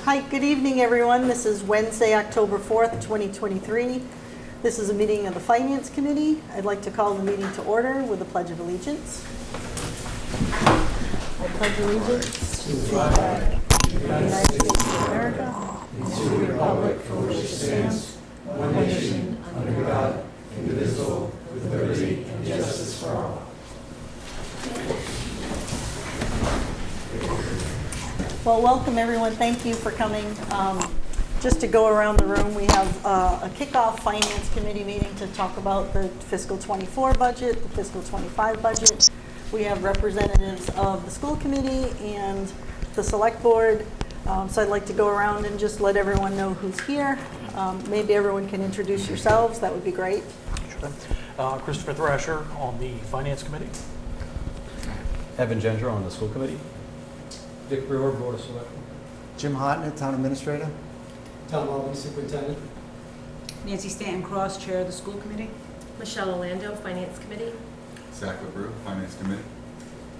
Hi, good evening, everyone. This is Wednesday, October 4th, 2023. This is a meeting of the Finance Committee. I'd like to call the meeting to order with a Pledge of Allegiance. I pledge allegiance to the flag of the United States of America and to the republic for which it stands, one nation, under God, indivisible, with liberty and justice for all. Well, welcome everyone. Thank you for coming. Just to go around the room, we have a kickoff Finance Committee meeting to talk about the fiscal 24 budget, the fiscal 25 budget. We have representatives of the school committee and the select board. So I'd like to go around and just let everyone know who's here. Maybe everyone can introduce yourselves. That would be great. Sure. Christopher Thrasher on the Finance Committee. Evan Gendro on the school committee. Dick Brewer, Board of Selectmen. Jim Hotner, Town Administrator. Tom Albany, Superintendent. Nancy Stanton Cross, Chair of the School Committee. Michelle Orlando, Finance Committee. Zach LaBrue, Finance Committee.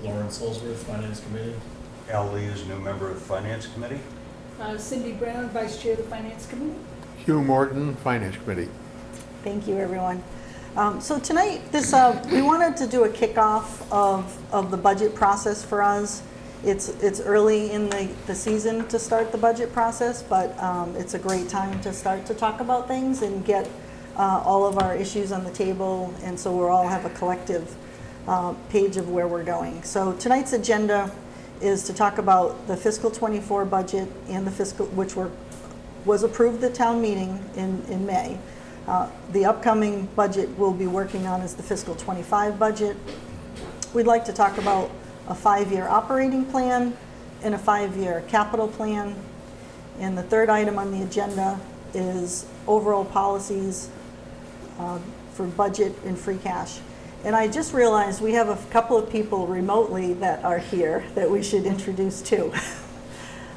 Lawrence Ellsworth, Finance Committee. Al Lee is a new member of the Finance Committee. Cindy Brown, Vice Chair of the Finance Committee. Hugh Morton, Finance Committee. Thank you, everyone. So tonight, we wanted to do a kickoff of the budget process for us. It's early in the season to start the budget process, but it's a great time to start to talk about things and get all of our issues on the table, and so we'll all have a collective page of where we're going. So tonight's agenda is to talk about the fiscal 24 budget and the fiscal, which was approved at town meeting in May. The upcoming budget we'll be working on is the fiscal 25 budget. We'd like to talk about a 5-year operating plan and a 5-year capital plan. And the third item on the agenda is overall policies for budget and free cash. And I just realized we have a couple of people remotely that are here that we should introduce too.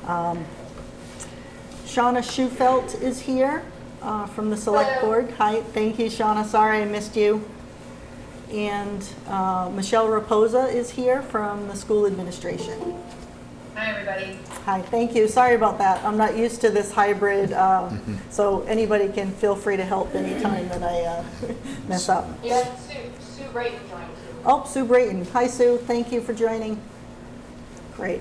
Shauna Schufelt is here from the Select Board. Hi, thank you, Shauna. Sorry I missed you. And Michelle Raposa is here from the school administration. Hi, everybody. Hi, thank you. Sorry about that. I'm not used to this hybrid, so anybody can feel free to help anytime that I mess up. Yeah, Sue Brayton joined too. Oh, Sue Brayton. Hi, Sue. Thank you for joining. Great.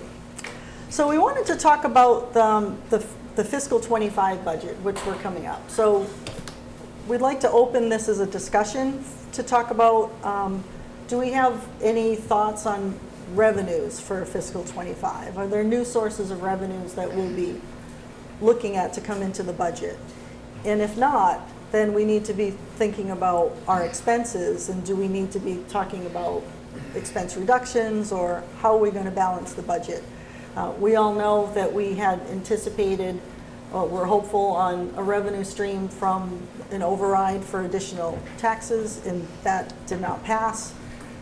So we wanted to talk about the fiscal 25 budget, which we're coming up. So we'd like to open this as a discussion to talk about, do we have any thoughts on revenues for fiscal 25? Are there new sources of revenues that we'll be looking at to come into the budget? And if not, then we need to be thinking about our expenses, and do we need to be talking about expense reductions, or how are we going to balance the budget? We all know that we had anticipated, we're hopeful on a revenue stream from an override for additional taxes, and that did not pass.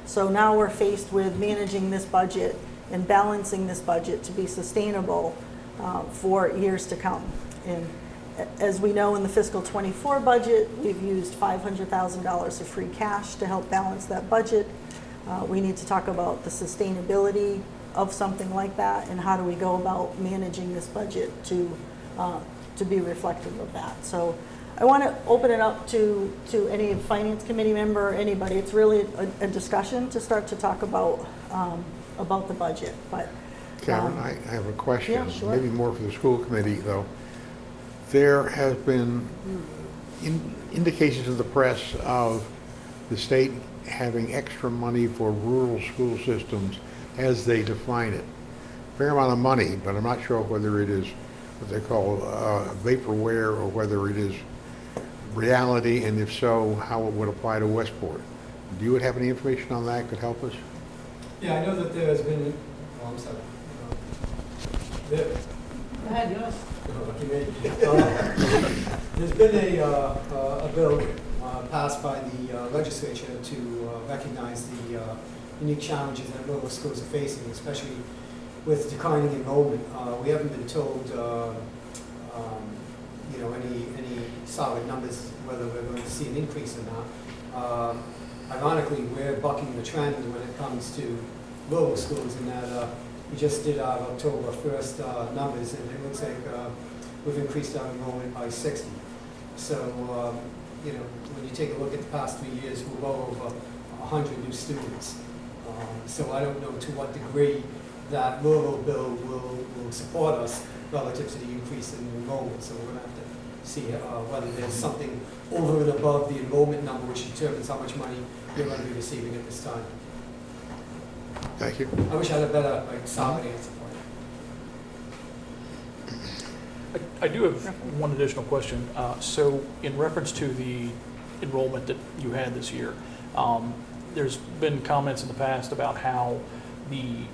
So now we're faced with managing this budget and balancing this budget to be sustainable for years to come. And as we know, in the fiscal 24 budget, we've used $500,000 of free cash to help balance that budget. We need to talk about the sustainability of something like that, and how do we go about managing this budget to be reflective of that. So I want to open it up to any Finance Committee member or anybody. It's really a discussion to start to talk about the budget. But Karen, I have a question, yeah, sure. Maybe more for the school committee, though. There has been indications in the press of the state having extra money for rural school systems as they define it. Fair amount of money, but I'm not sure whether it is what they call vaporware or whether it is reality, and if so, how it would apply to Westport. Do you have any information on that could help us? Yeah, I know that there has been, oh, I'm sorry. Go ahead, yours. There's been a bill passed by the legislature to recognize the unique challenges that rural schools are facing, especially with declining enrollment. We haven't been told, any solid numbers whether we're going to see an increase or not. Ironically, we're bucking the trend when it comes to rural schools in that we just did our October 1st numbers, and it looks like we've increased our enrollment by 60. So, you know, when you take a look at the past 3 years, we're well over 100 new students. So I don't know to what degree that rural bill will support us relative to the increase in enrollment. So we're going to have to see whether there's something over and above the enrollment number which determines how much money you're going to be receiving at this time. Thank you. I wish I had a better, solid answer for you. I do have one additional question. So in reference to the enrollment that you had this year, there's been comments in the past about how the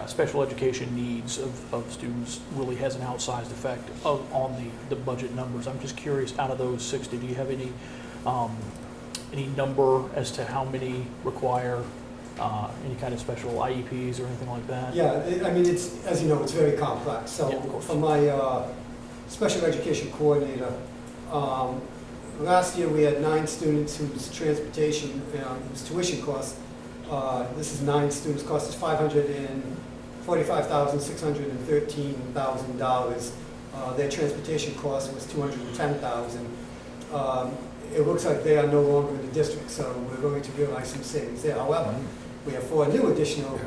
special education needs of students really has an outsized effect on the budget numbers. I'm just curious, out of those 60, do you have any number as to how many require any kind of special IEPs or anything like that? Yeah, I mean, it's, as you know, it's very complex. So Yeah, of course. for my special education coordinator, last year we had 9 students whose transportation, whose tuition cost, this is 9 students, cost us $545,613,000. Their transportation cost was $210,000. It looks like they are no longer in the district, so we're going to realize some savings there. However, we have 4 new additional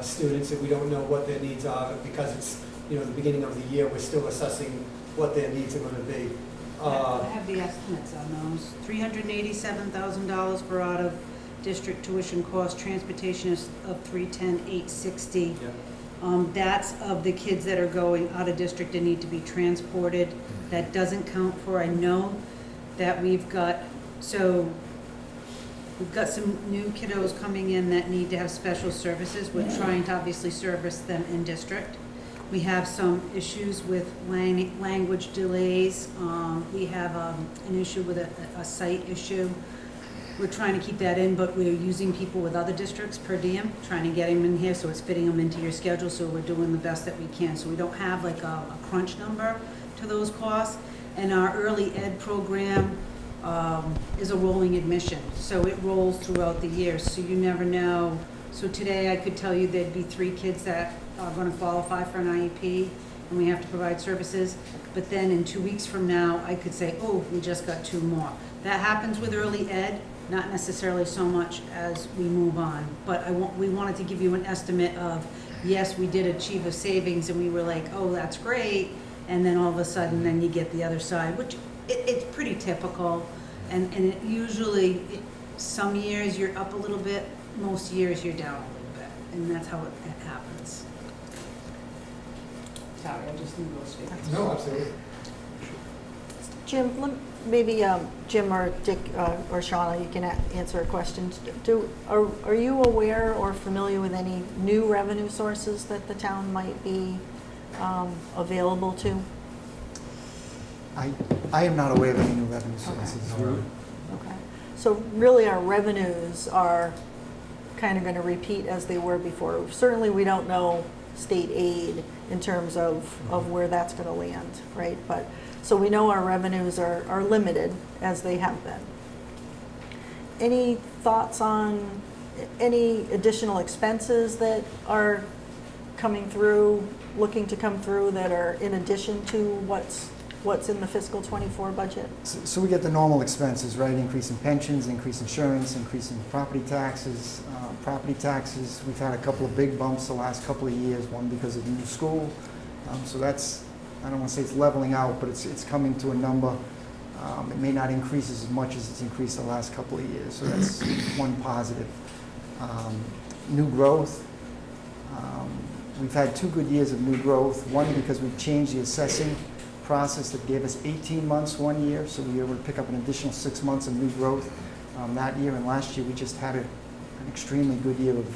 students, and we don't know what their needs are because it's, you know, the beginning of the year. We're still assessing what their needs are going to be. I have the estimates on those. $387,000 for out-of-district tuition cost, transportation is of $310,860. That's of the kids that are going out of district and need to be transported. That doesn't count for, I know that we've got some new kiddos coming in that need to have special services. We're trying to obviously service them in district. We have some issues with language delays. We have an issue with a site issue. We're trying to keep that in, but we're using people with other districts per diem, trying to get them in here so it's fitting them into your schedule, so we're doing the best that we can. So we don't have like a crunch number to those costs. And our early ed program is a rolling admission, so it rolls throughout the year, so you never know. So today I could tell you there'd be 3 kids that are going to qualify for an IEP, and we have to provide services. But then in 2 weeks from now, I could say, oh, we just got 2 more. That happens with early ed, not necessarily so much as we move on. But we wanted to give you an estimate of, yes, we did achieve a savings, and we were like, oh, that's great. And then all of a sudden, then you get the other side, which it's pretty typical. And it usually, some years you're up a little bit, most years you're down a little bit. And that's how it happens. Sorry, I just knew those figures. No, absolutely. Jim, maybe Jim or Dick or Shauna, you can answer a question. Are you aware or familiar with any new revenue sources that the town might be available to? I am not aware of any new revenue sources. Okay. So really our revenues are kind of going to repeat as they were before. Certainly we don't know state aid in terms of where that's going to land, right? But so we know our revenues are limited as they have been. Any thoughts on any additional expenses that are coming through, looking to come through, that are in addition to what's in the fiscal 24 budget? So we get the normal expenses, right? Increase in pensions, increase in insurance, increase in property taxes. We've had a couple of big bumps the last couple of years, one because of the new school. So that's, I don't want to say it's leveling out, but it's coming to a number. It may not increase as much as it's increased the last couple of years. So that's one positive. New growth. We've had 2 good years of new growth. One, because we've changed the assessing process that gave us 18 months one year, so we were able to pick up an additional 6 months of new growth that year. And last year we just had an extremely good year of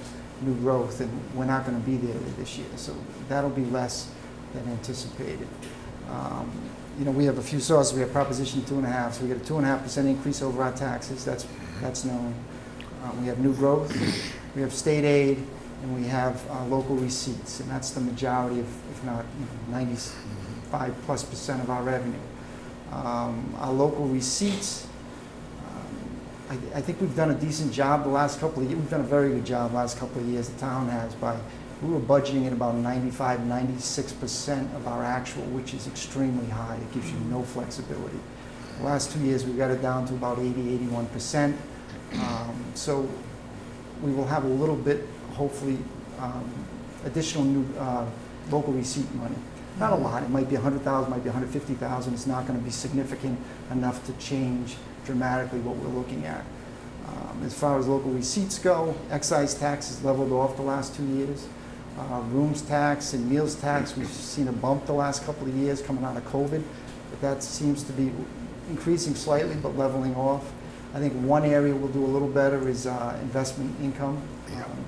new growth, and we're not going to be there this year. So that'll be less than anticipated. You know, we have a few sources. We have Proposition 2.5, so we get a 2.5% increase over our taxes. That's known. We have new growth. We have state aid. And we have local receipts, and that's the majority of, if not 95+% of our revenue. Our local receipts, I think we've done a decent job the last couple of years. We've done a very good job the last couple of years, the town has, by We were budgeting at about 95, 96% of our actual, which is extremely high. It gives you no flexibility. The last 2 years, we got it down to about 80, 81%. So we will have a little bit, hopefully, additional new local receipt money. Not a lot, it might be 100,000, might be 150,000. It's not going to be significant enough to change dramatically what we're looking at. As far as local receipts go, excise tax has leveled off the last 2 years. Rooms tax and meals tax, we've seen a bump the last couple of years coming out of COVID, but that seems to be increasing slightly but leveling off. I think one area we'll do a little better is investment income,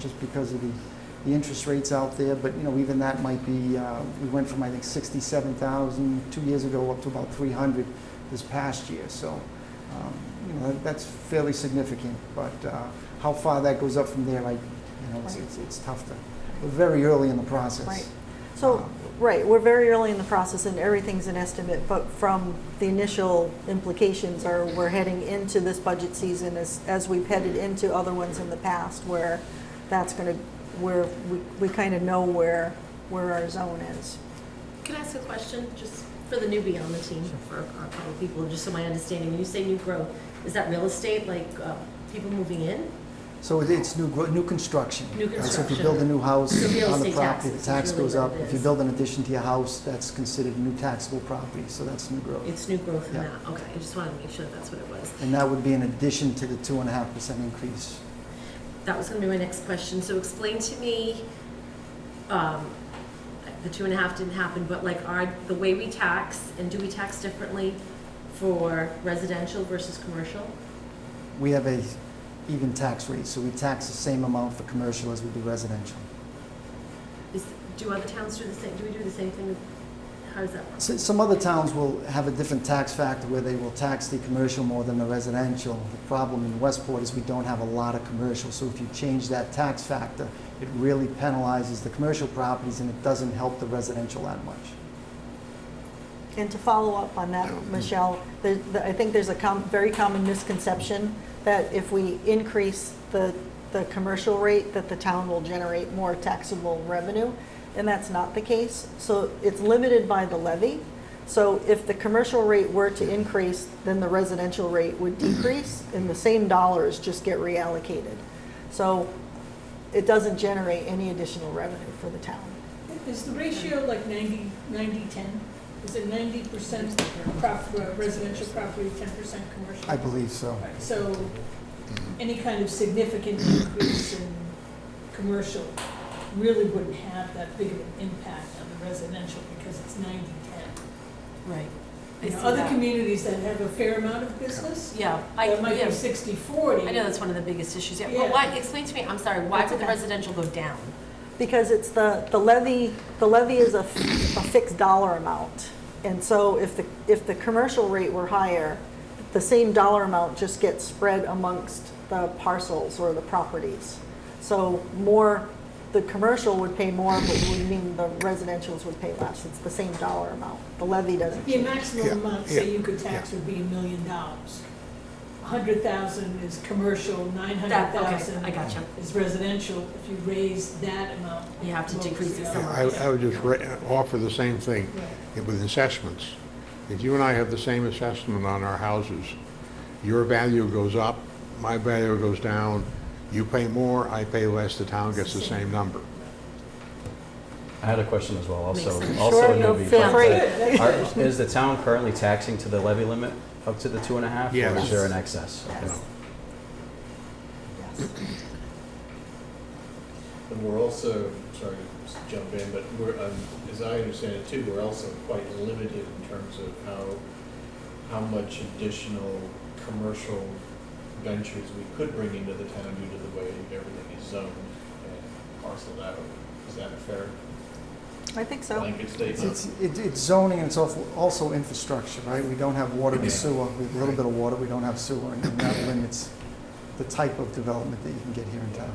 just because of the interest rates out there. But even that might be. We went from I think 67,000 2 years ago up to about 300 this past year. So that's fairly significant. But how far that goes up from there, it's tough to. We're very early in the process. Right. So, right, we're very early in the process and everything's an estimate, but from the initial implications are we're heading into this budget season as we've headed into other ones in the past where that's going to, where we kind of know where our zone is. Can I ask a question, just for the newbie on the team, for a couple of people, just so my understanding? When you say new growth, is that real estate, like people moving in? So it's new construction. New So if you construction. build a new house So real on the estate property, the taxes is tax really goes what up. it If you is. build an addition to your house, that's considered new taxable property, so that's new growth. It's new growth in Yeah. that, okay, I just wanted to make sure that's what it was. And that would be in addition to the 2.5% increase. That was gonna be my next question, so explain to me, the 2.5 didn't happen, but like the way we tax, and do we tax differently for residential versus commercial? We have a even tax rate, so we tax the same amount for commercial as we do residential. Do other towns do the same, do we do the same thing? How does that work? So some other towns will have a different tax factor where they will tax the commercial more than the residential. The problem in Westport is we don't have a lot of commercial, so if you change that tax factor, it really penalizes the commercial properties and it doesn't help the residential that much. And to follow up on that, Michelle, I think there's a very common misconception that if we increase the commercial rate, that the town will generate more taxable revenue, and that's not the case. So it's limited by the levy. So if the commercial rate were to increase, then the residential rate would decrease, and the same dollars just get reallocated. So it doesn't generate any additional revenue for the town. Is the ratio like 90-10? Is it 90% residential property, 10% commercial? I believe so. Right, so any kind of significant increase in commercial really wouldn't have that big of an impact on the residential because it's 90-10. Right. Other communities that have a fair amount of business, Yeah, that might be 60-40. I know that's one of the biggest issues, yeah. Yeah. But why, explain to me, I'm sorry, why That's would the okay. residential go down? Because it's the levy is a fixed dollar amount. And so if the commercial rate were higher, the same dollar amount just gets spread amongst the parcels or the properties. So the commercial would pay more, but it would mean the residentials would pay less. It's the same dollar amount. The levy doesn't The change. maximum Yeah, amount, yeah, say you could tax would be $1 million. 100,000 is commercial, Okay, 900,000 I gotcha. is residential. If you raise that amount. You have to lowers decrease the it other. somewhere. I would just offer the same thing with assessments. If you and I have the same assessment on our houses, your value goes up, my value goes down, you pay more, I pay less, the town gets the same number. I had a question as well, also. Makes sense. Also Sure, a no, newbie, feel but, free. Is the town currently taxing to the levy limit up to the 2.5? Or Yes. is there an excess? Yes. Yes. And we're also, sorry to jump in, but we're, as I understand it too, we're also quite limited in terms of how much additional commercial ventures we could bring into the town due to the way everything is zoned and parceled out. Is that a fair I think so. blanket statement? It's zoning and it's also infrastructure, right? We don't have water and sewer. We have a little bit of water, we don't have sewer, and that limits the type of development that you can get here in town.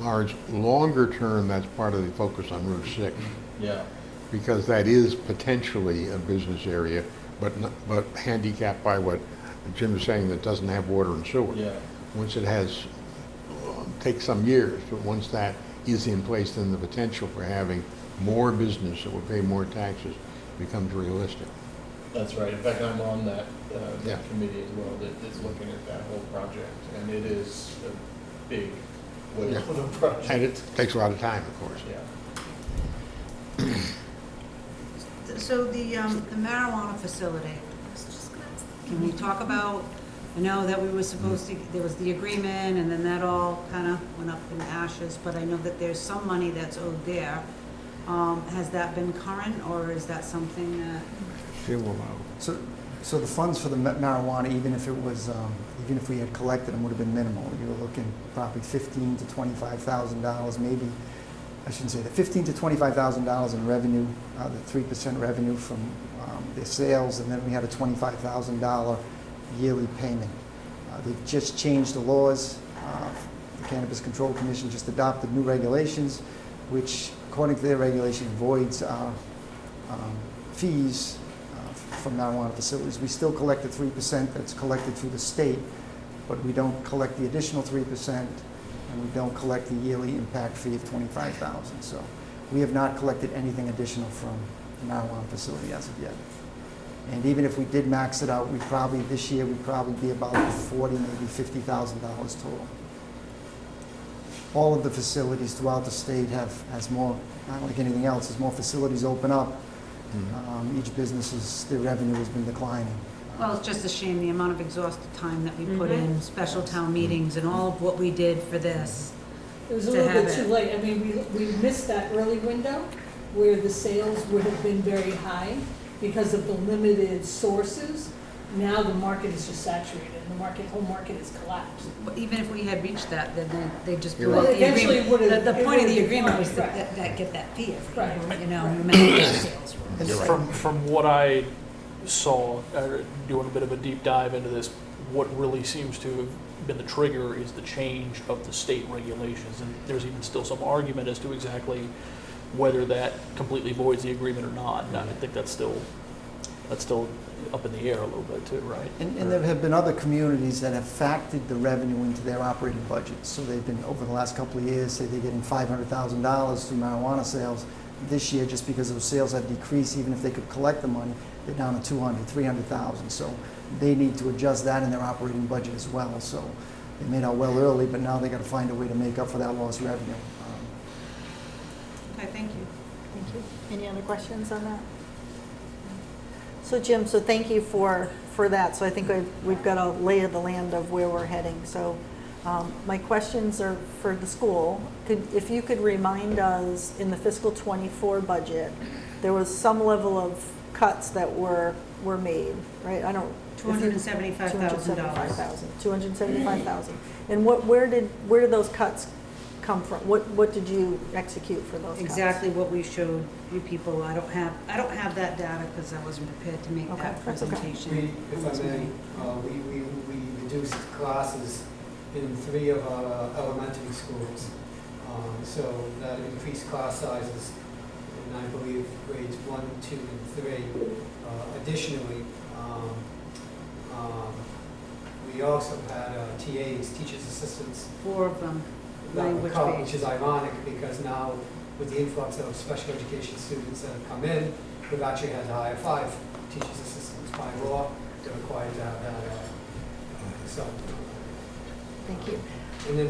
Large, longer term, that's part of the focus on Route 6, Yeah. because that is potentially a business area, but handicapped by what Jim is saying, that doesn't have water and sewer. Yeah. Once it has, takes some years, but once that is in place, then the potential for having more business that would pay more taxes becomes realistic. That's right. In fact, I'm on that Yeah. committee as well that is looking at that whole project, and it is a big whale Yeah. of a project. And it takes a lot of time, of course. Yeah. So the marijuana facility, can we talk about, I know that we were supposed to, there was the agreement, and then that all kind of went up in ashes, but I know that there's some money that's owed there. Has that been current, or is that something that? Still allowed. So the funds for the marijuana, even if it was, even if we had collected them, would have been minimal. You were looking probably $15,000 to $25,000, maybe, I shouldn't say that, $15,000 to $25,000 in revenue, the 3% revenue from their sales, and then we had a $25,000 yearly payment. They've just changed the laws. The Cannabis Control Commission just adopted new regulations, which, according to their regulation, voids our fees from marijuana facilities. We still collect the 3% that's collected through the state, but we don't collect the additional 3%, and we don't collect the yearly impact fee of $25,000. So we have not collected anything additional from the marijuana facility as of yet. And even if we did max it out, this year, we'd probably be about $40,000, maybe $50,000 total. All of the facilities throughout the state has more, not like anything else, as more facilities open up, each business's, their revenue has been declining. Well, it's just a shame, the amount of exhausted time that we put in, special town meetings, and all of what we did for this. It was a To little bit have too it. late. I mean, we missed that early window where the sales would have been very high because of the limited sources. Now the market is just saturated, and the whole market has collapsed. But even if we had reached that, then they just You're blew out right. the Eventually agreement. it would've- The it point of the would've agreement was declined, that get that fee every Right. year, you know, no matter what the sales were. You're right. From what I saw, doing a bit of a deep dive into this, what really seems to have been the trigger is the change of the state regulations. And there's even still some argument as to exactly whether that completely voids the agreement or not. And I think that's still up in the air a little bit too, right? And there have been other communities that have factored the revenue into their operating budgets. So they've been, over the last couple of years, say they're getting $500,000 through marijuana sales. This year, just because those sales have decreased, even if they could collect the money, they're down to $200,000, $300,000. So they need to adjust that in their operating budget as well. So they made out well early, but now they got to find a way to make up for that lost revenue. Okay, thank you. Thank you. Any other questions on that? So Jim, so thank you for that. So I think we've got a lay of the land of where we're heading. So my questions are for the school. If you could remind us, in the fiscal '24 budget, there was some level of cuts that were made, right? I don't. $275,000. $275,000. And where did those cuts come from? What did you execute for those cuts? Exactly what we showed you people. I don't have that data because I wasn't prepared to make Okay, that that's okay. presentation. If I may, we reduced classes in 3 of our elementary schools. So that increased class sizes in, I believe, grades 1, 2, and 3. Additionally, we also had TAs, teachers assistants, 4 of them, that were language cut, which based. is ironic because now with the influx of special education students that have come in, we've actually had to hire 5 teachers assistants by law. They're required to have that. So, Thank you. and then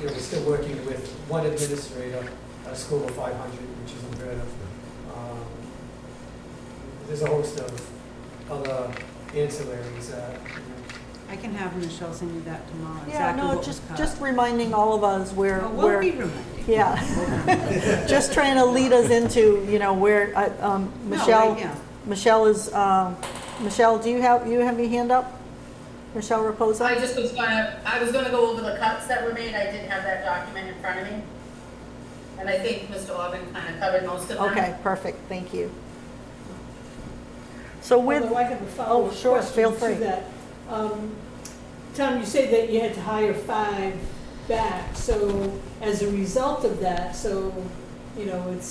we're still working with one administrator at a school of 500, which is unheard of. There's a host of other ancillaries that. I can have Michelle send you that tomorrow, Yeah, exactly no, what was cut. just reminding all of us where, Oh, we'll be reminding. yeah. Just trying to lead us into, where, Michelle, yeah. Michelle is, Michelle, do you have your hand up? Michelle Raposa? I was gonna go over the cuts that were made. I did have that document in front of me. And I think Mr. Orban kind of covered most of them. Okay, perfect, thank you. So with, Although I have a follow-up sure, feel question free. to that. Tom, you said that you had to hire 5 back, so as a result of that, it's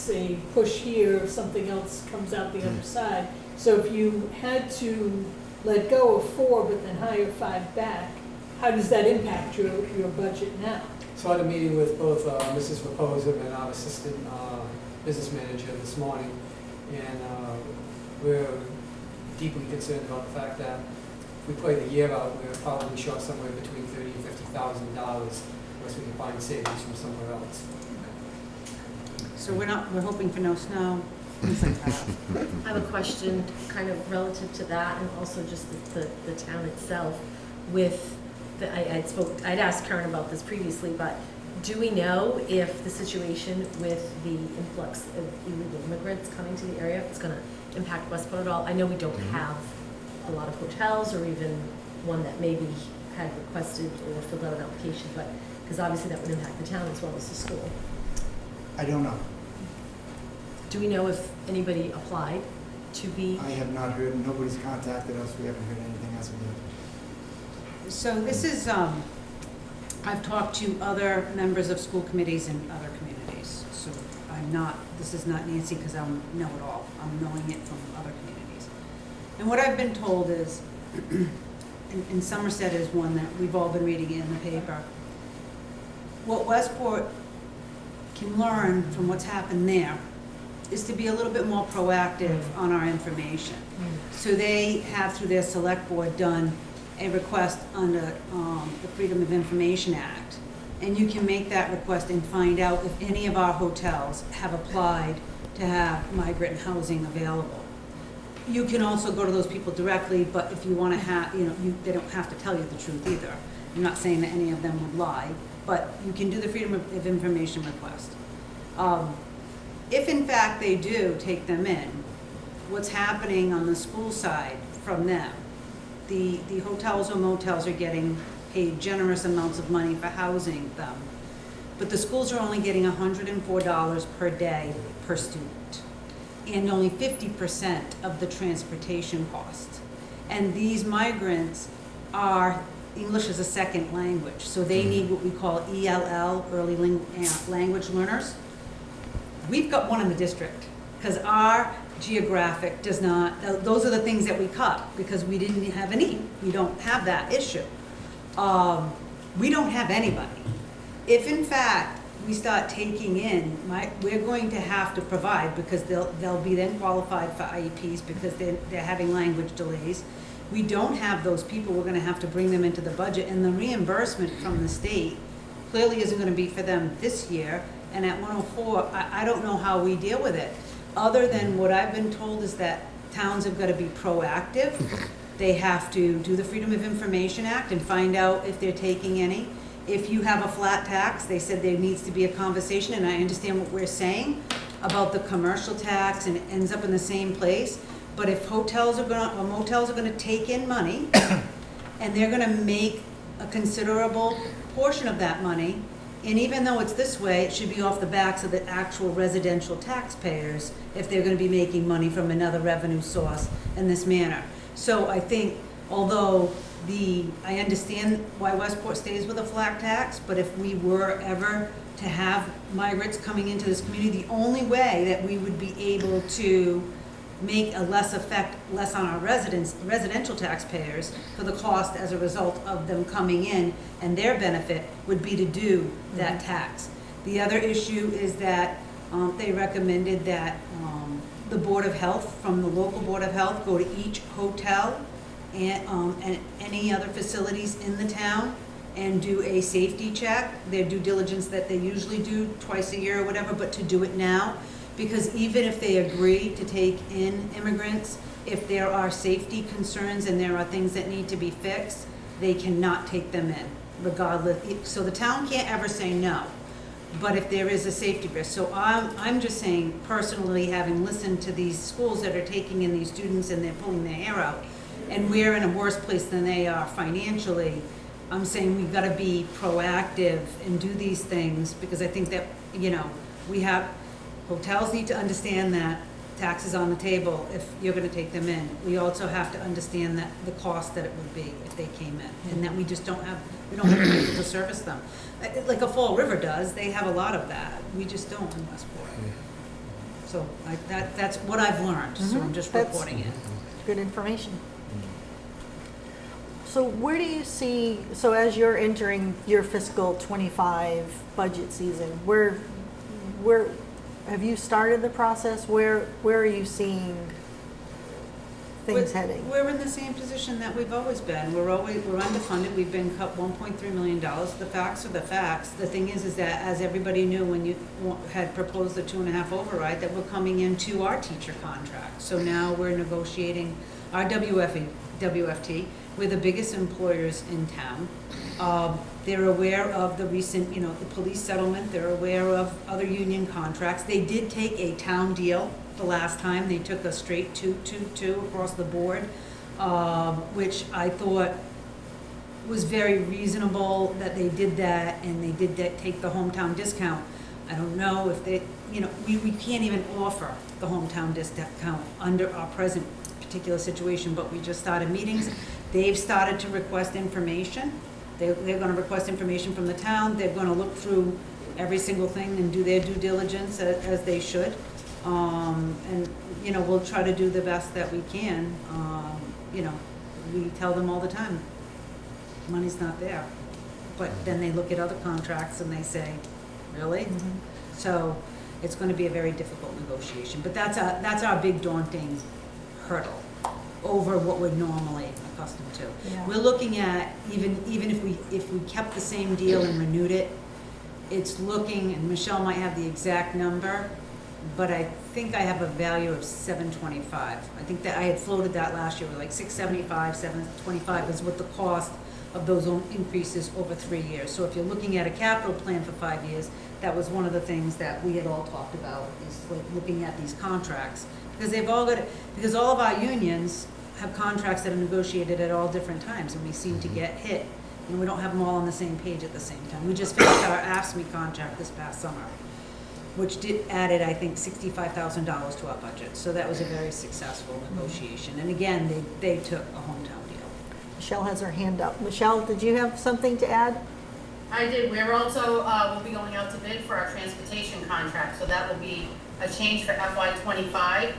a push here if something else comes out the other side. So if you had to let go of 4 but then hire 5 back, how does that impact your budget now? So I had a meeting with both Mrs. Reposa and our assistant business manager this morning, and we're deeply concerned about the fact that if we play the year out, we're probably short somewhere between $30,000 and $50,000 unless we can find savings from somewhere else. So we're hoping for no snow, things like that. I have a question kind of relative to that and also just the town itself with, I'd asked Karen about this previously, but do we know if the situation with the influx of illegal immigrants coming to the area is going to impact Westport at all? I know we don't have a lot of hotels or even one that maybe had requested or filled out an application, but because obviously that would impact the town as well as the school. I don't know. Do we know if anybody applied to be? I have not heard, nobody's contacted us, we haven't heard anything as of yet. So this is, I've talked to other members of school committees in other communities. So this is not Nancy because I know it all. I'm knowing it from other communities. And what I've been told is, and Somerset is one that we've all been reading in the paper, what Westport can learn from what's happened there is to be a little bit more proactive on our information. So they have, through their select board, done a request under the Freedom of Information Act. And you can make that request and find out if any of our hotels have applied to have migrant housing available. You can also go to those people directly, but if you want to have, they don't have to tell you the truth either. I'm not saying that any of them would lie, but you can do the Freedom of Information request. If in fact they do take them in, what's happening on the school side from them? The hotels or motels are getting paid generous amounts of money for housing them, but the schools are only getting $104 per day per student, and only 50% of the transportation cost. And these migrants are English as a second language, so they need what we call ELL, early language learners. We've got one in the district, because our geographic does not, those are the things that we cut, because we didn't have any, we don't have that issue. We don't have anybody. If in fact we start taking in, we're going to have to provide, because they'll be then qualified for IEPs because they're having language delays. We don't have those people, we're gonna have to bring them into the budget, and the reimbursement from the state clearly isn't gonna be for them this year. And at 104, I don't know how we deal with it, other than what I've been told is that towns have got to be proactive. They have to do the Freedom of Information Act and find out if they're taking any. If you have a flat tax, they said there needs to be a conversation, and I understand what we're saying about the commercial tax, and it ends up in the same place. But if hotels are gonna, or motels are gonna take in money, and they're gonna make a considerable portion of that money, and even though it's this way, it should be off the backs of the actual residential taxpayers if they're gonna be making money from another revenue source in this manner. So I think, although I understand why Westport stays with a flat tax, but if we were ever to have migrants coming into this community, the only way that we would be able to make a less on our residential taxpayers for the cost as a result of them coming in and their benefit would be to do that tax. The other issue is that they recommended that the Board of Health, from the local Board of Health, go to each hotel and any other facilities in the town and do a safety check, their due diligence that they usually do twice a year or whatever, but to do it now. Because even if they agree to take in immigrants, if there are safety concerns and there are things that need to be fixed, they cannot take them in, regardless. So the town can't ever say no, but if there is a safety risk. So I'm just saying, personally, having listened to these schools that are taking in these students and they're pulling their hair out, and we're in a worse place than they are financially, I'm saying we've got to be proactive and do these things, because I think that, hotels need to understand that tax is on the table if you're going to take them in. We also have to understand that the cost that it would be if they came in, and that we don't have people to service them. Like a Fall River does, they have a lot of that. We just don't in Westport. So that's what I've learned, so I'm just reporting it. Good information. So where do you see, so as you're entering your fiscal '25 budget season, where, have you started the process? Where are you seeing things heading? We're in the same position that we've always been. We're underfunded. We've been cut $1.3 million. The facts are the facts. The thing is that as everybody knew when you had proposed the 2.5 override, that we're coming into our teacher contract. So now we're negotiating our WFT. We're the biggest employers in town. They're aware of the recent, the police settlement. They're aware of other union contracts. They did take a town deal the last time. They took a straight 2-2-2 across the board, which I thought was very reasonable that they did that, and they did take the hometown discount. I don't know if they, we can't even offer the hometown discount under our present particular situation, but we just started meetings. They've started to request information. They're going to request information from the town. They're going to look through every single thing and do their due diligence as they should. And, we'll try to do the best that we can. We tell them all the time, money's not there. But then they look at other contracts and they say, really? Mm-hmm. So it's going to be a very difficult negotiation. But that's our big daunting hurdle over what we're normally accustomed to. Yeah. We're looking at, even if we kept the same deal and renewed it, it's looking, and Michelle might have the exact number, but I think I have a value of $725. I think that I had floated that last year, with like $675, $725 is what the cost of those increases over 3 years. So if you're looking at a capital plan for 5 years, that was one of the things that we had all talked about, is like looking at these contracts. Because all of our unions have contracts that are negotiated at all different times, and we seem to get hit, and we don't have them all on the same page at the same time. We just finished our AFSCME contract this past summer, which added, I think, $65,000 to our budget. So that was a very successful negotiation. And again, they took a hometown deal. Michelle has her hand up. Michelle, did you have something to add? I did. We're also, we'll be going out to bid for our transportation contract, so that will be a change for FY '25.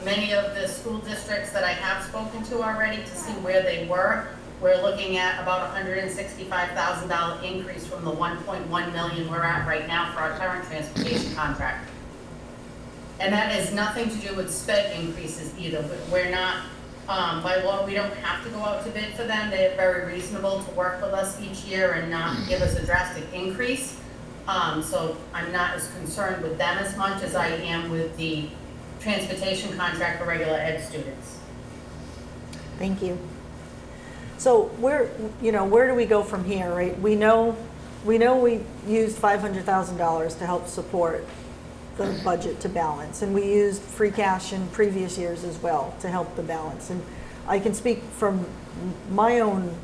Many of the school districts that I have spoken to already to see where they were, we're looking at about $165,000 increase from the $1.1 million we're at right now for our current transportation contract. And that has nothing to do with sped increases either. We're not, by law, we don't have to go out to bid for them. They're very reasonable to work with us each year and not give us a drastic increase. So I'm not as concerned with them as much as I am with the transportation contract for regular ed students. Thank you. So where do we go from here, right? We know we used $500,000 to help support the budget to balance, and we used free cash in previous years as well to help the balance. And I can speak from my own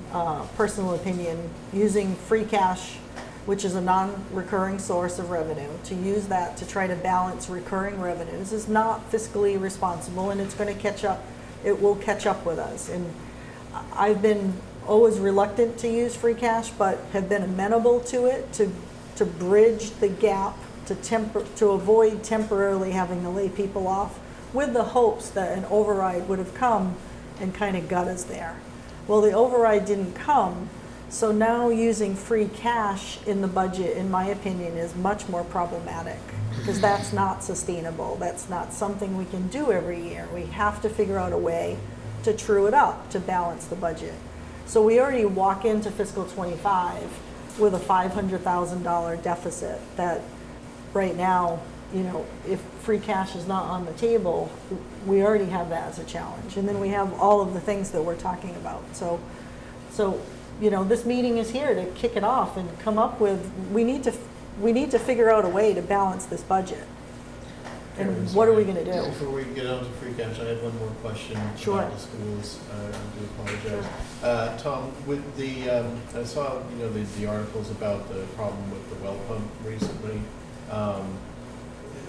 personal opinion, using free cash, which is a non-recurring source of revenue, to use that to try to balance recurring revenues is not fiscally responsible, and it's going to catch up. It will catch up with us. And I've been always reluctant to use free cash, but have been amenable to it to bridge the gap, to avoid temporarily having to lay people off, with the hopes that an override would have come and kind of got us there. Well, the override didn't come. So now using free cash in the budget, in my opinion, is much more problematic, because that's not sustainable. That's not something we can do every year. We have to figure out a way to true it up, to balance the budget. So we already walk into fiscal '25 with a $500,000 deficit that right now, if free cash is not on the table, we already have that as a challenge. And then we have all of the things that we're talking about. So this meeting is here to kick it off and come up with, we need to figure out a way to balance this budget. And what are we going to do? Before we get on to free cash, I have one more question Sure. about the schools. I do apologize. Tom, with the, I saw, the articles about the problem with the well pump recently.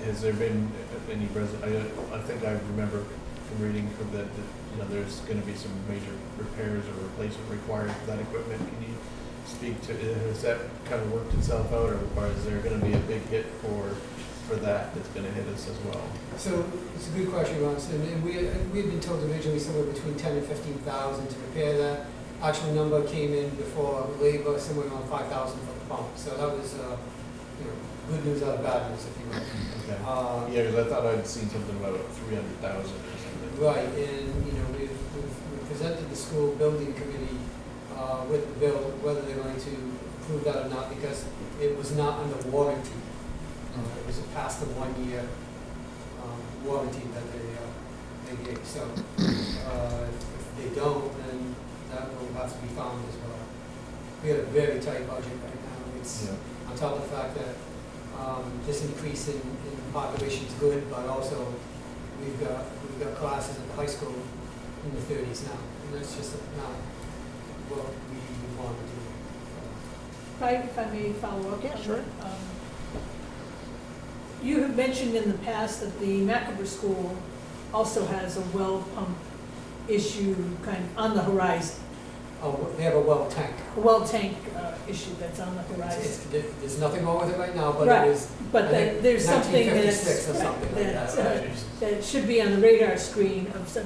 Has there been any, I think I remember from reading from that, there's going to be some major repairs or replacement required for that equipment. Can you speak to, has that kind of worked itself out, or is there going to be a big hit for that's going to hit us as well? So it's a good question, Ron. And we had been told originally somewhere between 10 and 15,000 to repair that. actual number came in before labor, somewhere around 5,000 for the pump. So that was, good news out of bad news, if you will. Okay. Uh, Yeah, because I thought I'd seen something about 300,000 or something. Right, and, we've presented the school building committee with the bill, whether they're going to approve that or not, because it was not under warranty. It was past the 1-year warranty that they gave. So if they don't, then that will have to be found as well. We have a very tight budget right now. It's Yeah. on top of the fact that this increase in population is good, but also we've got classes in the high school in the 30s now, and that's just not what we want to do. If I may follow up? Yeah, on sure. that, you have mentioned in the past that the Macabre School also has a well pump issue kind of on the horizon, Oh, they have a well tank. a well tank issue that's on the horizon. There's nothing wrong with it right now, but Right. it was, But I think, there's something 1956 or something like that's, that. that should be on the radar screen of some,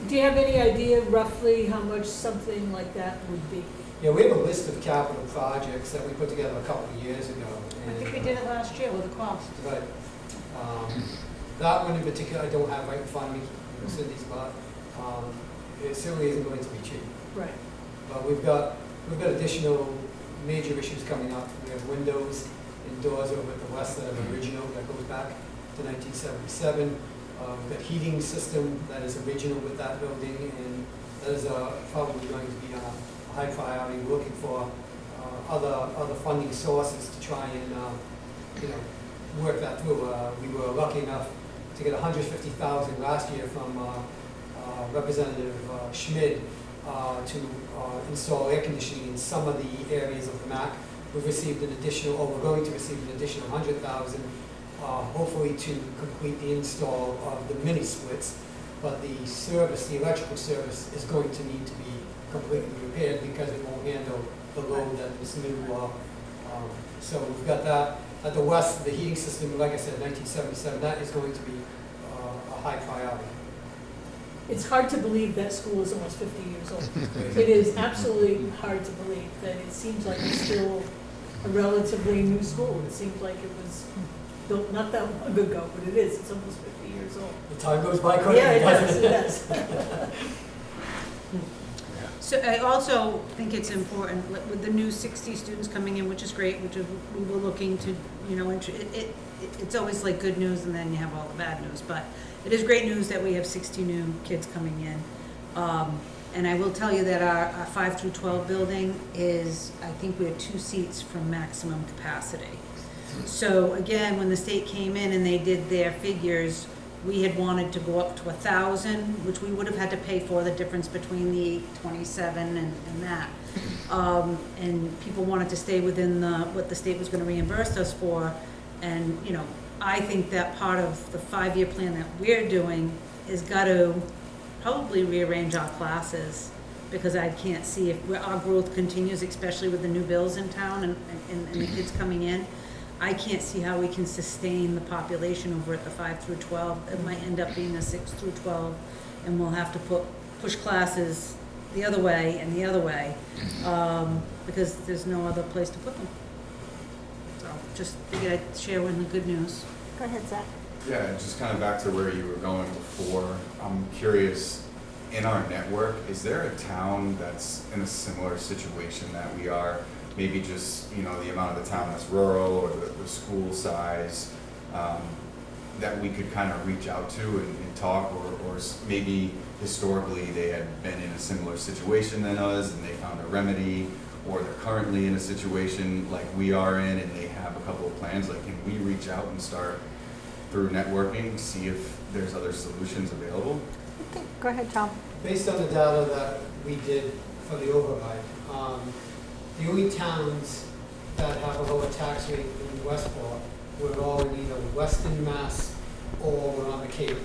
do you have any idea roughly how much something like that would be? Yeah, we have a list of capital projects that we put together a couple of years ago. I think we did it last year with the cost. But that one in particular, I don't have right in front of me, Cindy's, but it certainly isn't going to be cheap. Right. But we've got additional major issues coming up. We have windows and doors over at the west that are original, that goes back to 1977. We've got heating system that is original with that building, and that is probably going to be a high priority. We're looking for other funding sources to try and work that through. We were lucky enough to get $150,000 last year from Representative Schmid to install air conditioning in some of the areas of the MAC. We've received an additional, or we're going to receive an additional $100,000, hopefully to complete the install of the mini splits. But the service, the electrical service, is going to need to be completely repaired because it won't handle the load that this new, so we've got that. At the west, the heating system, like I said, 1977, that is going to be a high priority. It's hard to believe that school is almost 50 years old. It is absolutely hard to believe that it seems like it's still a relatively new school. It seems like it was built not that long ago, but it is. It's almost 50 years old. The time goes by quickly, Yeah, it doesn't does, it does. So I also think it's important with the new 60 students coming in, which is great, which is, we were looking to, it's always like good news and then you have all the bad news, but it is great news that we have 60 new kids coming in. And I will tell you that our 5 through 12 building is, I think we have 2 seats from maximum capacity. So again, when the state came in and they did their figures, we had wanted to go up to 1,000, which we would have had to pay for the difference between the 27 and that. And people wanted to stay within what the state was going to reimburse us for. And, I think that part of the 5-year plan that we're doing is got to probably rearrange our classes, because I can't see if our growth continues, especially with the new bills in town and the kids coming in. I can't see how we can sustain the population over at the 5 through 12. It might end up being a 6 through 12, and we'll have to push classes the other way and the other way, because there's no other place to put them. So just figured I'd share with the good news. Go ahead, Zach. Yeah, just kind of back to where you were going before, I'm curious, in our network, is there a town that's in a similar situation that we are? Maybe just, the amount of the town that's rural, or the school size, that we could kind of reach out to and talk, or maybe historically they had been in a similar situation than us and they found a remedy, or they're currently in a situation like we are in and they have a couple of plans. Like, can we reach out and start through networking, see if there's other solutions available? Okay, go ahead, Tom. Based on the data that we did for the override, the only towns that have a lower tax rate in Westport were all in either Western Mass or were on the Cape,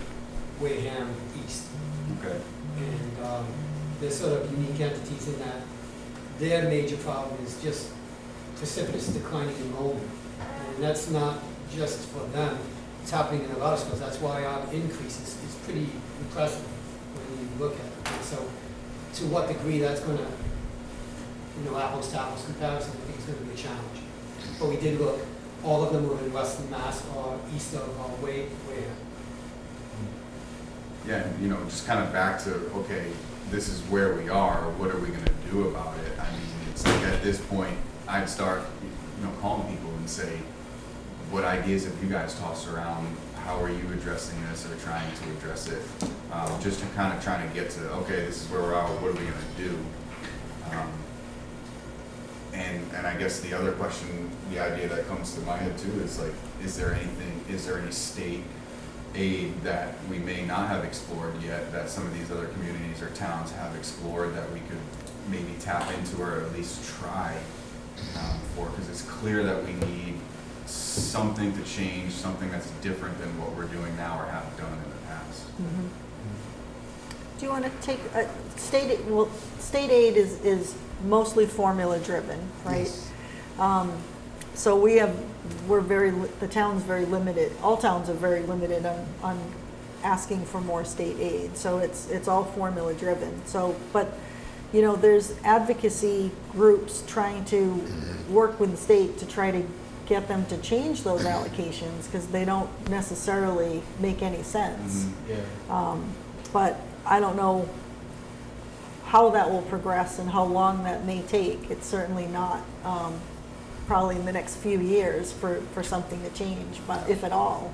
Wareham East. Okay. And they're sort of unique entities in that their major problem is just precipitous declining enrollment. And that's not just for them, it's happening in a lot of schools. That's why our increase is pretty impressive when you look at it. And so to what degree that's going to apples to apples comparison, I think it's gonna be a challenge. But we did look, all of them were in Western Mass or east of Ware. Yeah, and, just kind of back to, okay, this is where we are, what are we gonna do about it? I mean, it's like at this point, I'd start, calling people and say, what ideas have you guys tossed around? How are you addressing this or trying to address it? Just to kind of trying to get to, okay, this is where we're at, what are we gonna do? And I guess the other question, the idea that comes to my head too is like, is there any state aid that we may not have explored yet that some of these other communities or towns have explored that we could maybe tap into or at least try for? Because it's clear that we need something to change, something that's different than what we're doing now or have done in the past. Do you want to take, state aid is mostly formula driven, right? Yes. So the town's very limited, all towns are very limited on asking for more state aid. So it's all formula driven. So, but, there's advocacy groups trying to work with the state to try to get them to change those allocations because they don't necessarily make any sense. Yeah. But I don't know how that will progress and how long that may take. It's certainly not probably in the next few years for something to change, but if at all.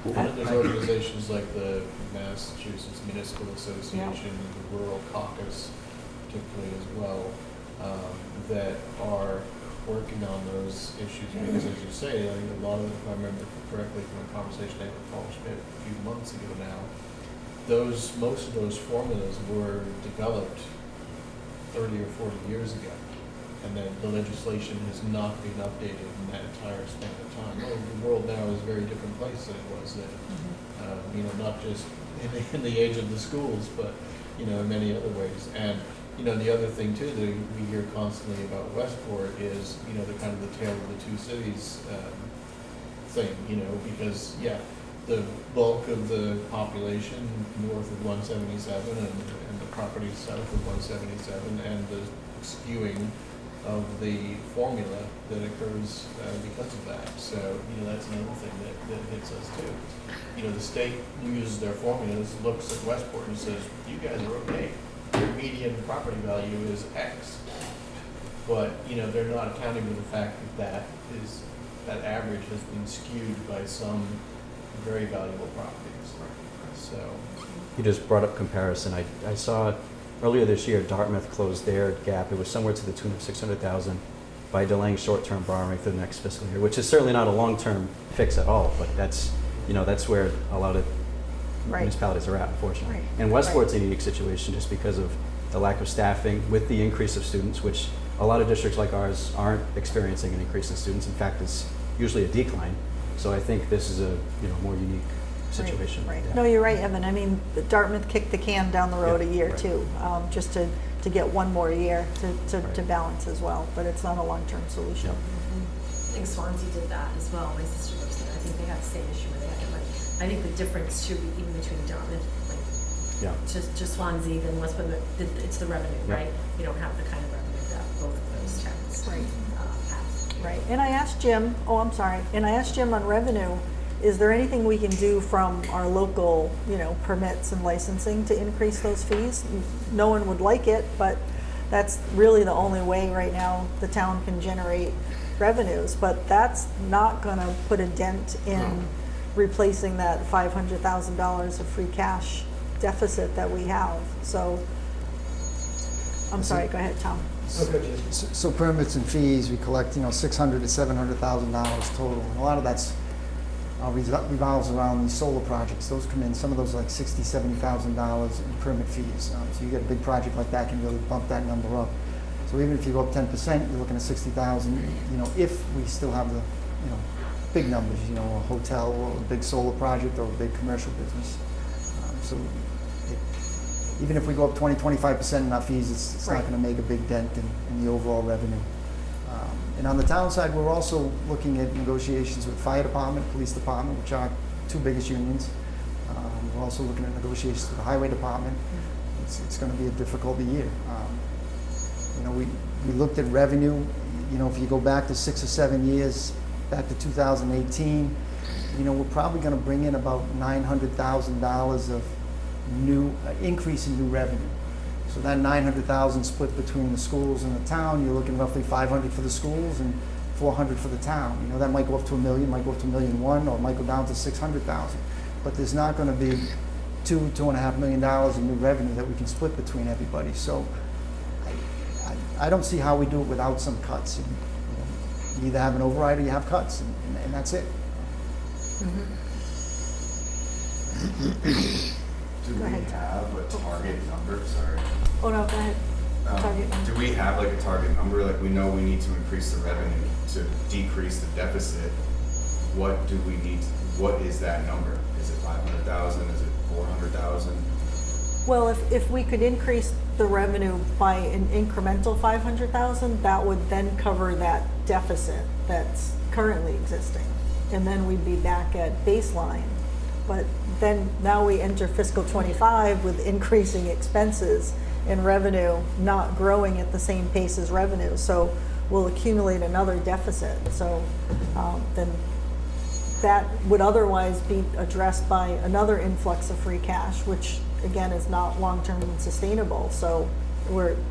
There's organizations like the Massachusetts Municipal Association, and the Rural Caucus particularly as well, that are working on those issues because, as you say, I think a lot of, if I remember correctly from a conversation I had with Paul Schmidt a few months ago now, most of those formulas were developed 30 or 40 years ago, and then the legislation has not been updated in that entire span of time. Well, the world now is a very different place than it was then. Not just in the age of the schools, but in many other ways. And the other thing too that we hear constantly about Westport is the kind of the tale of the two cities thing. Because the bulk of the population north of 177 and the property south of 177 and the skewing of the formula that occurs because of that. So, that's another thing that hits us too. The state uses their formulas, looks at Westport and says, you guys are okay. Your median property value is X. But, they're not accounting for the fact that average has been skewed by some very valuable properties. So You just brought up comparison. I saw earlier this year, Dartmouth closed their gap. It was somewhere to the tune of $600,000 by delaying short-term borrowing for the next fiscal year, which is certainly not a long-term fix at all, but that's where a lot of municipalities are at, unfortunately. Right. And Westport's a unique situation just because of the lack of staffing with the increase of students, which a lot of districts like ours aren't experiencing an increase in students. In fact, it's usually a decline. So I think this is a more unique situation. Right. Yeah. No, you're right, Evan. I mean, Dartmouth kicked the can down the road a year too, just to get one more year to balance as well. But it's not a long-term solution. I think Swansea did that as well. My sister lives there. I think they had the same issue where they had to money. I think the difference too, even between Dartmouth, to Swansea than Westport, it's the revenue, right? You don't have the kind of revenue that both of those towns have. Right. And I asked Jim. And I asked Jim on revenue. Is there anything we can do from our local, permits and licensing to increase those fees? No one would like it, but that's really the only way right now the town can generate revenues. But that's not going to put a dent in replacing that $500,000 of free cash deficit that we have. So, I'm sorry. Go ahead, Tom. So permits and fees, we collect, $600,000 to $700,000 total. And a lot of that's revolves around these solar projects. Those come in, some of those are like $60,000, $70,000 in permit fees. So you get a big project like that, can really bump that number up. So even if you go up 10%, you're looking at $60,000. If we still have the, big numbers, a hotel or a big solar project or a big commercial business. Even if we go up 20-25% in our fees, it's not going to make a big dent in the overall revenue. And on the town side, we're also looking at negotiations with fire department, police department, which are two biggest unions. We're also looking at negotiations with the highway department. It's going to be a difficult year. You know, we looked at revenue, you know, if you go back to 6 or 7 years, back to 2018, you know, we're probably gonna bring in about $900,000 of new, increase in new revenue. So that 900,000 split between the schools and the town, you're looking roughly 500 for the schools and 400 for the town. You know, that might go up to $1 million, might go up to $1.1 million, or it might go down to 600,000. But there's not gonna be $2.5 million in new revenue that we can split between everybody. So I don't see how we do it without some cuts. You either have an override or you have cuts, and that's it. Do Go we ahead. have a target number? Sorry. Oh, no, go ahead. Target number. Do we have like a target number? Like we know we need to increase the revenue to decrease the deficit. What do we need? What is that number? Is it 500,000? Is it 400,000? Well, if we could increase the revenue by an incremental 500,000, that would then cover that deficit that's currently existing. And then we'd be back at baseline. But then now we enter fiscal '25 with increasing expenses and revenue not growing at the same pace as revenue. So we'll accumulate another deficit. So then that would otherwise be addressed by another influx of free cash, which again is not long-term and sustainable. So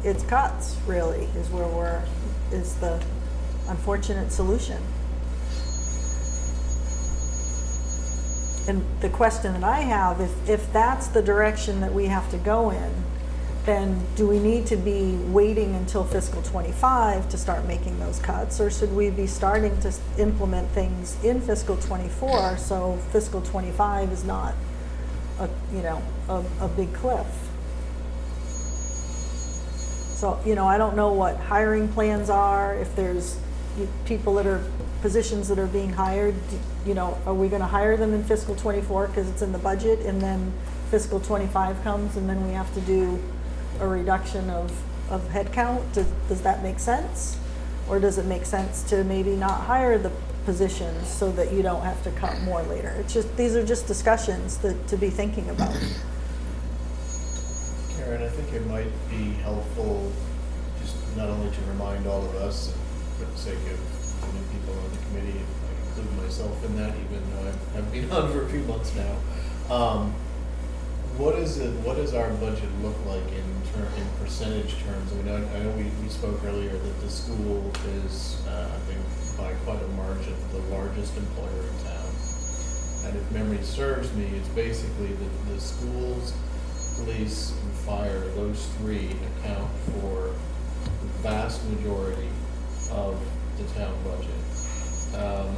it's cuts really is the unfortunate solution. And the question that I have, if that's the direction that we have to go in, then do we need to be waiting until fiscal '25 to start making those cuts? Or should we be starting to implement things in fiscal '24 so fiscal '25 is not a big cliff? So, I don't know what hiring plans are, if there's people that are, positions that are being hired, are we gonna hire them in fiscal '24 because it's in the budget, and then fiscal '25 comes and then we have to do a reduction of headcount? Does that make sense? Or does it make sense to maybe not hire the positions so that you don't have to cut more later? It's just, these are just discussions to be thinking about. Karen, I think it might be helpful just not only to remind all of us, for the sake of the new people on the committee, I include myself in that, even though I've been on for a few months now. What does our budget look like in percentage terms? I mean, I know we spoke earlier that the school is, I think, by quite a margin, the largest employer in town. And if memory serves me, it's basically the schools, police, and fire, those three account for the vast majority of the town budget.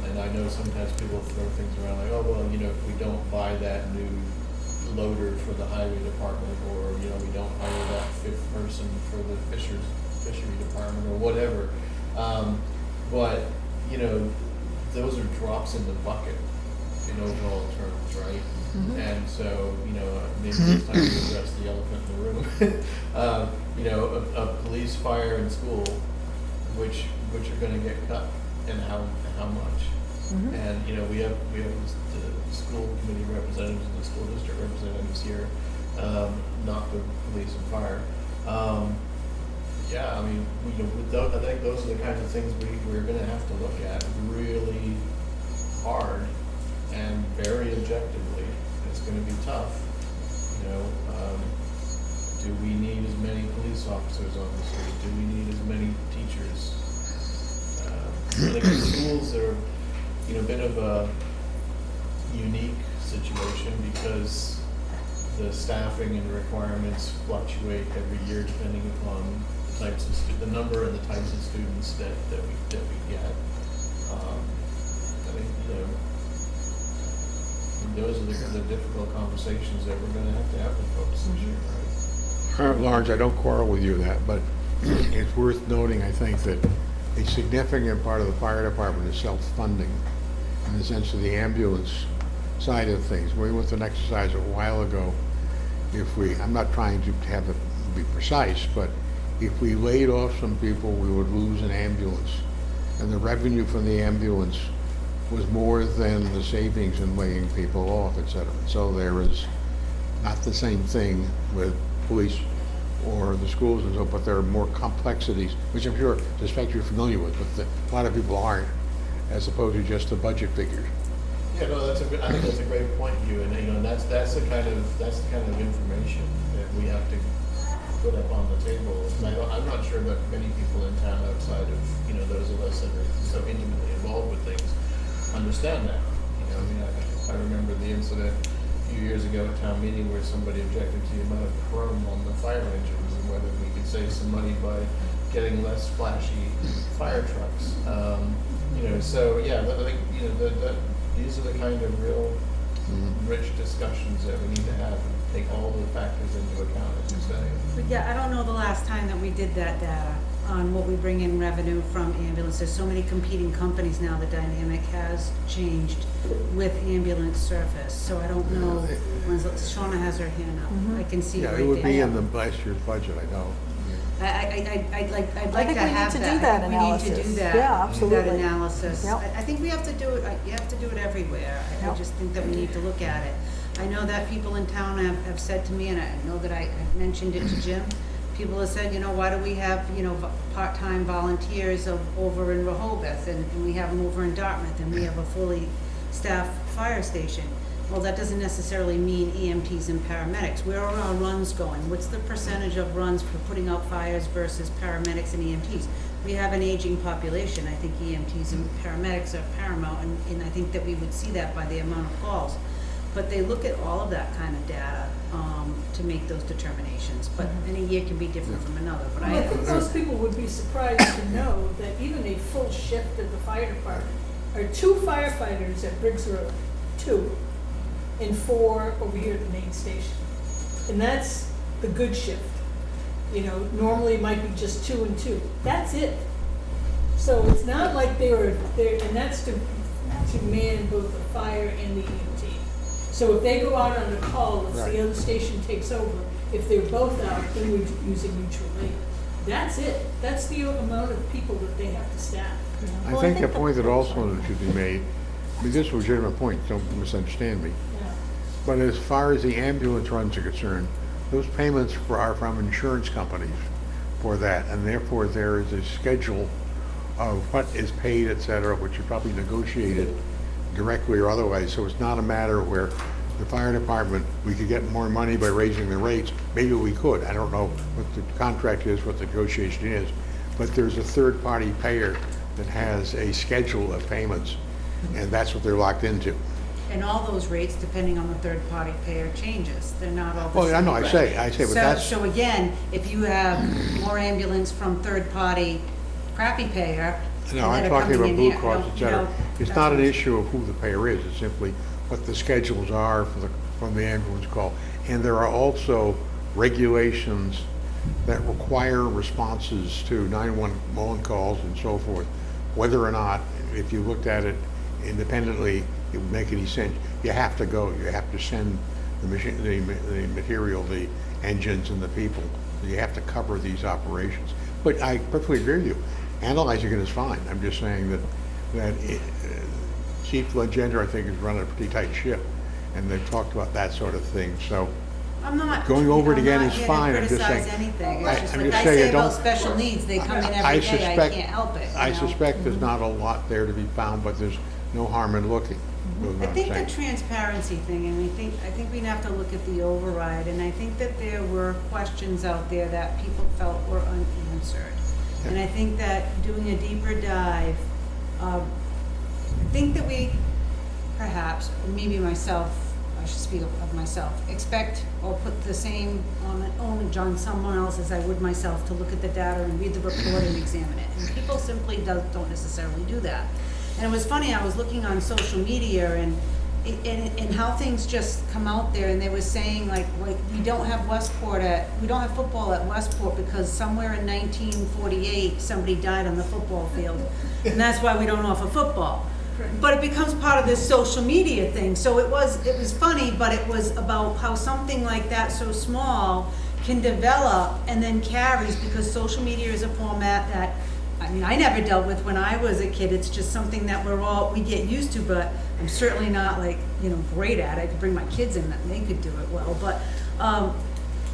And I know sometimes people throw things around like, oh, well, if we don't buy that new loader for the highway department, or, we don't hire that fifth person for the fishery department, or whatever. But, those are drops in the bucket in overall terms, right? Mm-hmm. And so, maybe it's time to address the elephant in the room. A police, fire, and school, which are gonna get cut, and how much? Mhm. And, we have the school committee representatives and the school district representatives here, not the police and fire. Yeah, I mean, I think those are the kinds of things we're gonna have to look at really hard and very objectively. It's gonna be tough, do we need as many police officers on the street? Do we need as many teachers? I think the schools are, a bit of a unique situation because the staffing and requirements fluctuate every year depending upon the types of the number and the types of students that we get. I think, those are the difficult conversations that we're gonna have to have with folks this year, right? Lawrence, I don't quarrel with you that, but it's worth noting, I think, that a significant part of the fire department is self-funding in the sense of the ambulance side of things. We went through an exercise a while ago. I'm not trying to have it be precise, but if we laid off some people, we would lose an ambulance. And the revenue from the ambulance was more than the savings in laying people off, et cetera. So there is not the same thing with police or the schools and so, but there are more complexities, which I'm sure, suspect you're familiar with, but a lot of people aren't, as opposed to just the budget figures. Yeah, no, I think that's a great point, Hugh, and, you know, that's the kind of information that we have to put up on the table. And I'm not sure that many people in town outside of, you know, those of us that are so intimately involved with things understand that. You know, I mean, I remember the incident a few years ago at town meeting where somebody objected to the amount of chrome on the fire engines and whether we could save some money by getting less flashy fire trucks. You know, so yeah, I think, you know, these are the kind of real rich discussions that we need to have and take all the factors into account, as you say. But yeah, I don't know the last time that we did that data on what we bring in revenue from ambulance. There's so many competing companies now, the dynamic has changed with ambulance service. So I don't know, Shauna has her hand up. I can see it right Yeah, there. it would be in the last year's budget, I know. I'd like I to think we need have to that. do that I think we need to analysis. do that. Yeah, absolutely. That analysis. Yep. I think we have to do it, you have to do it everywhere. I Yep. just think that we need to look at it. I know that people in town have said to me, and I know that I mentioned it to Jim, people have said, you know, why do we have, you know, part-time volunteers over in Rehoboth, and we have them over in Dartmouth, and we have a fully staffed fire station? Well, that doesn't necessarily mean EMTs and paramedics. Where are our runs going? What's the percentage of runs for putting out fires versus paramedics and EMTs? We have an aging population. I think EMTs and paramedics are paramount, and I think that we would see that by the amount of calls. But they look at all of that kind of data to make those determinations. But any year can be different from another. But I think most people would be surprised to know that even a full shift at the fire department are 2 firefighters at Briggs Road, 2, and 4 over here at the main station. And that's the good shift. You know, normally it might be just 2 and 2. That's it. So it's not like they were there, and that's to man both the fire and the EMT. So if they go out on a call, if Right. the other station takes over, if they're both out, then we're using mutual aid. That's it. That's the amount of people that they have to staff. You know? I Well, I think think the point that also should be made, I mean, this is a legitimate point, don't misunderstand me. Yeah. But as far as the ambulance runs are concerned, those payments are from insurance companies for that, and therefore there is a schedule of what is paid, et cetera, which is probably negotiated directly or otherwise, so it's not a matter where the fire department, we could get more money by raising the rates. Maybe we could, I don't know what the contract is, what the negotiation is, but there's a third-party payer that has a schedule of payments, and that's what they're locked into. And all those rates, depending on the third-party payer, changes. They're not all the same. Well, I know, I say, but that's. So again, if you have more ambulance from third-party crappy payer. No, and I'm that are talking coming about in Blue here, Cross, you et cetera. know, It's that's not an what- issue of who the payer is, it's simply what the schedules are from the ambulance call. And there are also regulations that require responses to 911 calls and so forth. Whether or not, if you looked at it independently, it would make any sense. You have to go, you have to send the machine, the material, the engines and the people. You have to cover these operations. But I perfectly agree with you. Analyzing it is fine. I'm just saying that Chief Legender, I think, is running a pretty tight ship, and they've talked about that sort of thing. So I'm not. Going over it I'm again not is here to fine, I'm just criticize saying- anything. I- It's just I'm like just I saying, say I don't- about special needs, they come in every day, I can't help it. I you know? suspect there's not a lot there to be found, but there's no harm in looking. is I what I'm think the saying. transparency thing, and I think we'd have to look at the override, and I think that there were questions out there that people felt were unanswered. And I think that doing a deeper dive, I think that we perhaps, maybe myself, I should speak of myself, expect or put the same on someone else as I would myself to look at the data and read the report and examine it. And people simply don't necessarily do that. And it was funny, I was looking on social media and how things just come out there, and they were saying like we don't have football at Westport because somewhere in 1948 somebody died on the football field, and that's why we don't offer football. But it becomes part of this social media thing. So it was funny, but it was about how something like that so small can develop and then carries, because social media is a format that, I mean, I never dealt with when I was a kid. It's just something that we get used to, but I'm certainly not like, great at it. I could bring my kids in and they could do it well. But,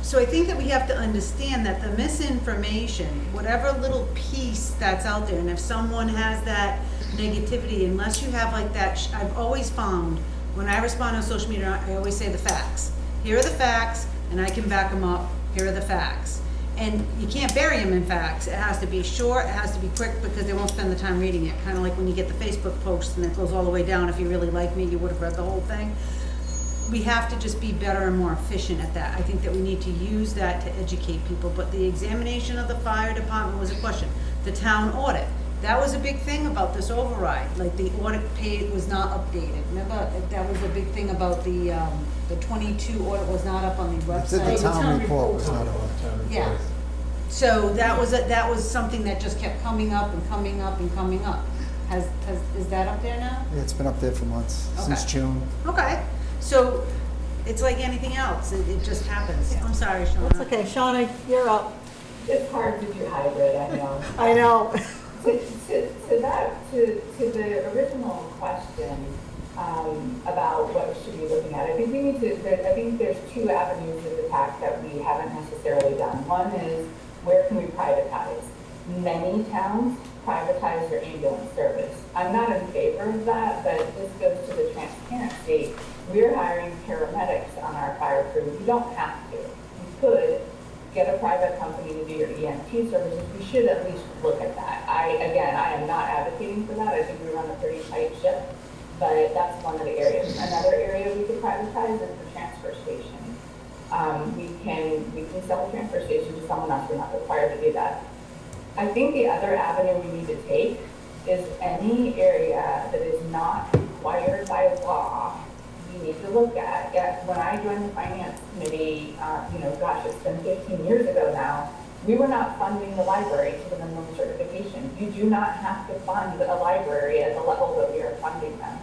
So I think that we have to understand that the misinformation, whatever little piece that's out there, and if someone has that negativity, unless you have like that, I've always found, when I respond on social media, I always say the facts. Here are the facts, and I can back them up. Here are the facts. And you can't bury them in facts. It has to be short, it has to be quick, because they won't spend the time reading it. Kind of like when you get the Facebook post and it goes all the way down. If you really like me, you would have read the whole thing. We have to just be better and more efficient at that. I think that we need to use that to educate people. But the examination of the fire department was a question. The town audit, that was a big thing about this override. Like the audit pay was not updated. Remember, that was a big thing about the 22 audit was not up on the It's in the website. town report, was not on. Yeah. So that was something that just kept coming up and coming up and coming up. Is that up there now? Yeah, it's been up there for months, since Okay. June. Okay, so it's like anything else, it just happens. I'm sorry, Shauna. It's okay, Shauna, you're up. It's hard to do hybrid, I know. I know. To the original question about what we should be looking at, I think there's two avenues of attack that we haven't necessarily done. One is, where can we privatize? Many towns privatize their ambulance service. I'm not in favor of that, but this goes to the transparency. We're hiring paramedics on our fire crew. You don't have to. You could get a private company to do your EMT services. We should at least look at that. I am not advocating for that. I think we run a pretty tight ship, but that's one of the areas. Another area we could privatize is the transfer station. We can sell a transfer station to someone else. We're not required to do that. I think the other avenue we need to take is any area that is not required by law, we need to look at. When I joined the finance committee, it's been 15 years ago now, we were not funding the library to the minimum certification. You do not have to fund a library at the level that we are funding them.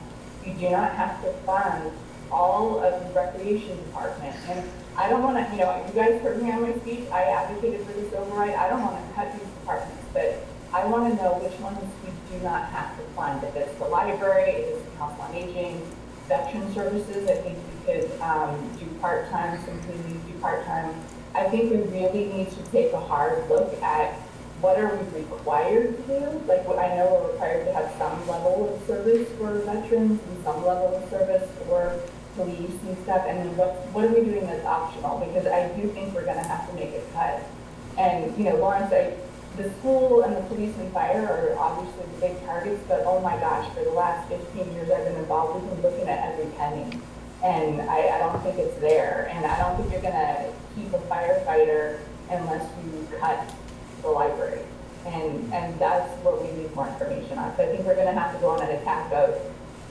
You do not have to fund all of the recreation department. And I don't want to, you guys heard me on my speech, I advocated for this override. I don't want to cut these departments, but I want to know which ones we do not have to fund. If it's the library, if it's the Council on Aging, veteran services, I think we could do part-time, some communities do part-time. I think we really need to take a hard look at what are we required to do. Like, I know we're required to have some level of service for veterans and some level of service for police and stuff, and then what are we doing that's optional? Because I do think we're gonna have to make a cut. And, Lawrence, the school and the police and fire are obviously the big targets, but oh my gosh, for the last 15 years I've been involved, we've been looking at every penny. And I don't think it's there. And I don't think you're gonna keep a firefighter unless you cut the library. And that's what we need more information on. So I think we're gonna have to go on an attack of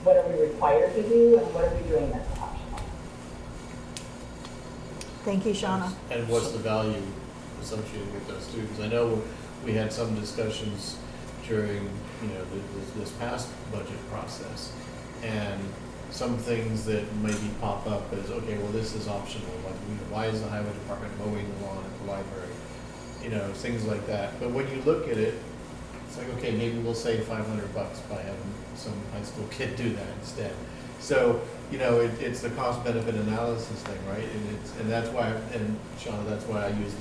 what are we required to do and what are we doing that's optional. Thank you, Shauna. And what's the value associated with those students? I know we had some discussions during, this past budget process, and some things that maybe pop up as, okay, well, this is optional. Like, why is the highway department mowing the lawn at the library? Things like that. But when you look at it, it's like, okay, maybe we'll save $500 by having some high school kid do that instead. So, it's the cost benefit analysis thing, right? And that's why, and Shauna, that's why I used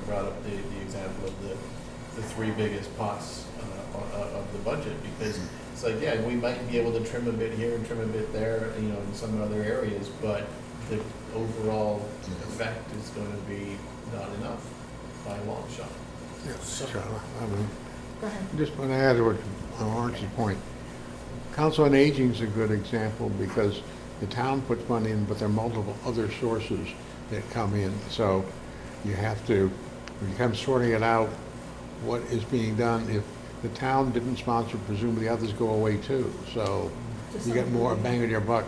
brought up the example of the three biggest pots of the budget, because it's like, yeah, we might be able to trim a bit here and trim a bit there, in some other areas, but the overall effect is going to be not enough by a long shot. Yes, Shauna, Go ahead. just want to add to Lawrence's point. Council on Aging is a good example because the town puts money in, but there are multiple other sources that come in. So you have to, when you come sorting it out, what is being done. If the town didn't sponsor, presumably others go away too. So you get more bang on your buck.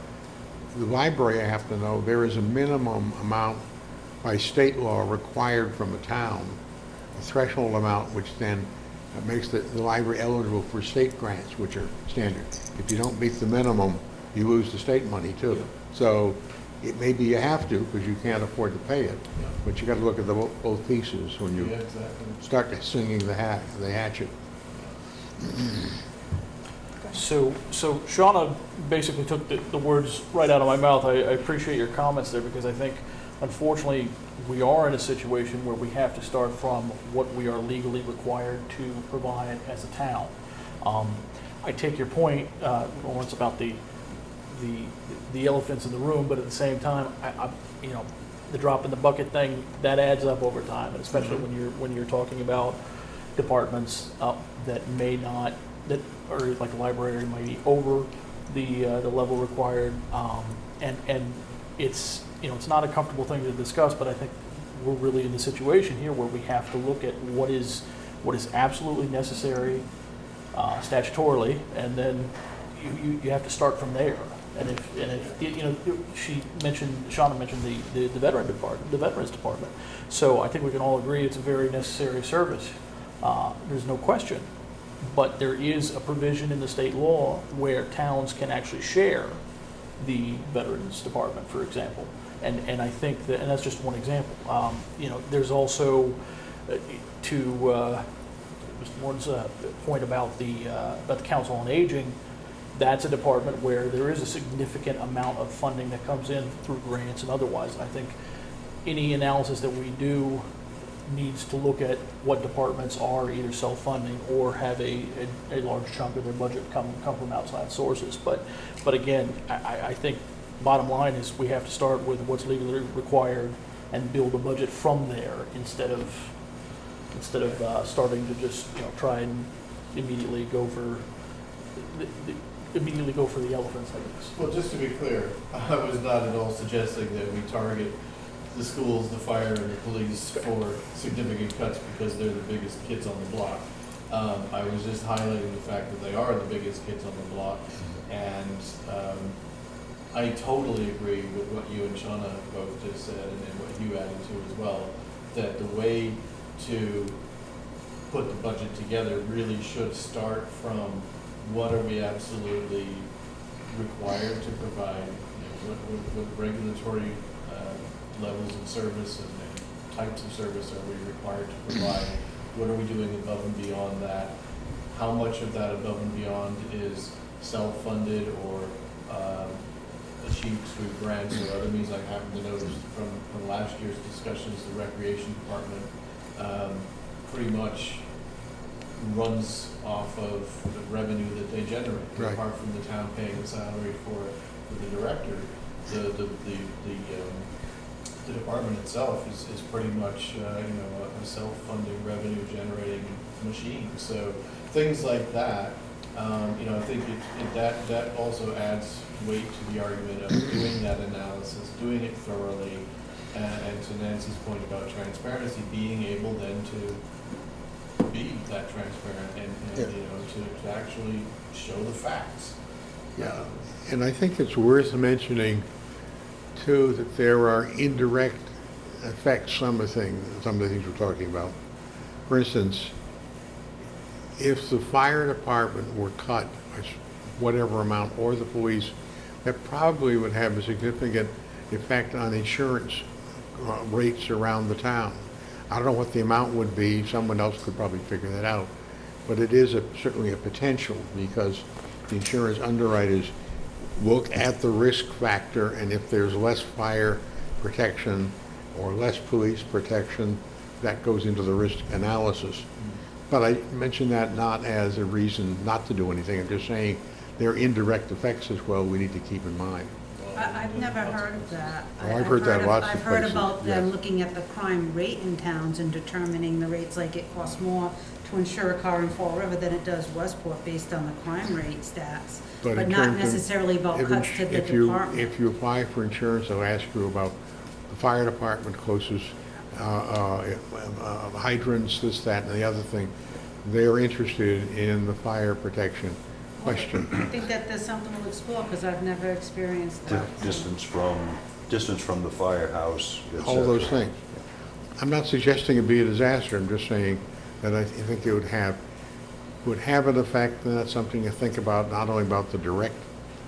The library, I have to know, there is a minimum amount by state law required from a town, a threshold amount, which then makes the library eligible for state grants, which are standard. If you don't meet the minimum, you lose the state money too. So it maybe you have to because you can't afford to pay it, but you got to look at both pieces when you start swinging the hatchet. So Shauna basically took the words right out of my mouth. I appreciate your comments there, because I think unfortunately, we are in a situation where we have to start from what we are legally required to provide as a town. I take your point, Lawrence, about the elephants in the room, but at the same time, the drop in the bucket thing, that adds up over time, and especially when you're talking about departments that may not, or like the library might be over the level required, and it's not a comfortable thing to discuss, but I think we're really in the situation here where we have to look at what is absolutely necessary statutorily, and then you have to start from there. And if Shauna mentioned the Veterans Department. So I think we can all agree it's a very necessary service. There's no question. But there is a provision in the state law where towns can actually share the Veterans Department, for example. And I think that, and that's just one example. There's also, to Mr. Warren's point about the Council on Aging, that's a department where there is a significant amount of funding that comes in through grants and otherwise. I think any analysis that we do needs to look at what departments are either self-funding or have a large chunk of their budget come from outside sources. But again, I think bottom line is we have to start with what's legally required and build a budget from there instead of starting to just try and immediately go for the elephants, I guess. Well, just to be clear, I was not at all suggesting that we target the schools, the fire, and the police for significant cuts because they're the biggest kids on the block. I was just highlighting the fact that they are the biggest kids on the block, and I totally agree with what you and Shauna both just said, and what you added to as well, that the way to put the budget together really should start from what are we absolutely required to provide, what regulatory levels of service and types of service are we required to provide, what are we doing above and beyond that, how much of that above and beyond is self-funded or achieved through grants or other means. I happen to notice from last year's discussions, the Recreation Department pretty much runs off of the revenue that they generate. Right. Apart from the town paying the salary for the director, the department itself is pretty much a self-funding revenue generating machine. So things like that, I think that also adds weight to the argument of doing that analysis, doing it thoroughly, and to Nancy's point about transparency, being able then to be that transparent and to actually show the facts. Yeah, and I think it's worth mentioning too that there are indirect effects, some of the things we're talking about. For instance, if the fire department were cut by whatever amount, or the police, that probably would have a significant effect on insurance rates around the town. I don't know what the amount would be. Someone else could probably figure that out. But it is certainly a potential, because the insurance underwriters look at the risk factor, and if there's less fire protection or less police protection, that goes into the risk analysis. But I mention that not as a reason not to do anything. I'm just saying there are indirect effects as well we need to keep in mind. I've never heard of that. Oh, I've heard that lots of I've heard places, about them yes. looking at the crime rate in towns and determining the rates, like it costs more to insure a car in Fall River than it does Westport based on the crime rate stats, but in not terms of- necessarily about cuts to the If department. you apply for insurance, they'll ask you about the fire department closest, hydrants, this, that, and the other thing. They're interested in the fire protection question. I think that there's something we'll explore, because I've never experienced that. Distance from the firehouse, et All those cetera. things. I'm not suggesting it'd be a disaster, I'm just saying that I think it would have an effect, and that's something to think about, not only about the direct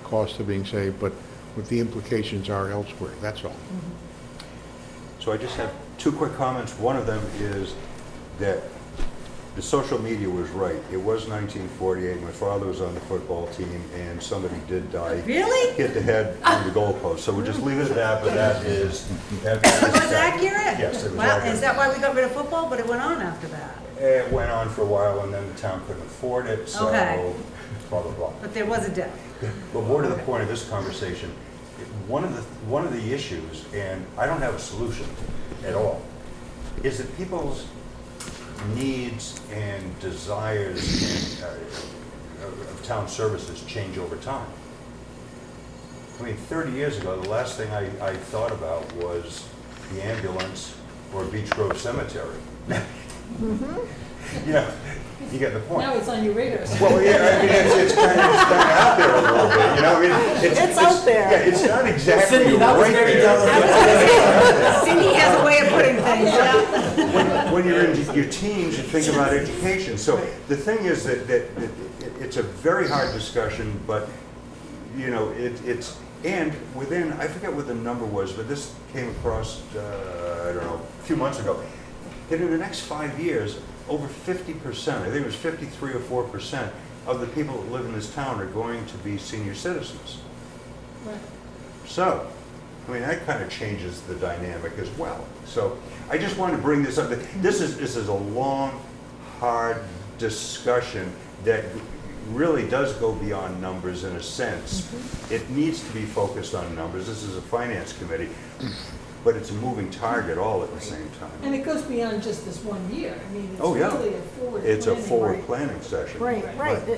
cost of being saved, but what the implications are elsewhere, that's all. So I just have two quick comments. One of them is that the social media was right. It was 1948. My father was on the football team, and somebody did die. Really? Hit the head on the goalpost. So we'll just leave it at that, but that is... It was accurate? Yes, it was Well, accurate. is that why we got rid of football, but it went on after that? It went on for a while, and then the town couldn't afford it, so Okay. blah, blah, blah. But there was a death. But more to the point of this conversation, one of the issues, and I don't have a solution at all, is that people's needs and desires of town services change over time. I mean, 30 years ago, the last thing I thought about was the ambulance or Beech Grove Cemetery. You know, you get the point. Now it's on your radar. Well, yeah, I mean, it's kind of out there a little bit, you know, I mean, It's out there. Yeah, it's not exactly Cindy, that was right very there. Cindy has a way of putting things, yeah. When you're in your teens, you think about education. So the thing is that it's a very hard discussion, but, you know, it's, and within, I forget what the number was, but this came across, I don't know, a few months ago, that in the next 5 years, over 50%, I think it was 53 or 4% of the people that live in this town are going to be senior citizens. Right. So, I mean, that kind of changes the dynamic as well. So, I just wanted to bring this up. This is a long, hard discussion that really does go beyond numbers in a sense. It needs to be focused on numbers. This is a finance committee, but it's a moving target all at the same time. And it goes beyond just this 1 year. I mean, it's Oh, yeah. really a forward It's a planning. forward planning session. Right.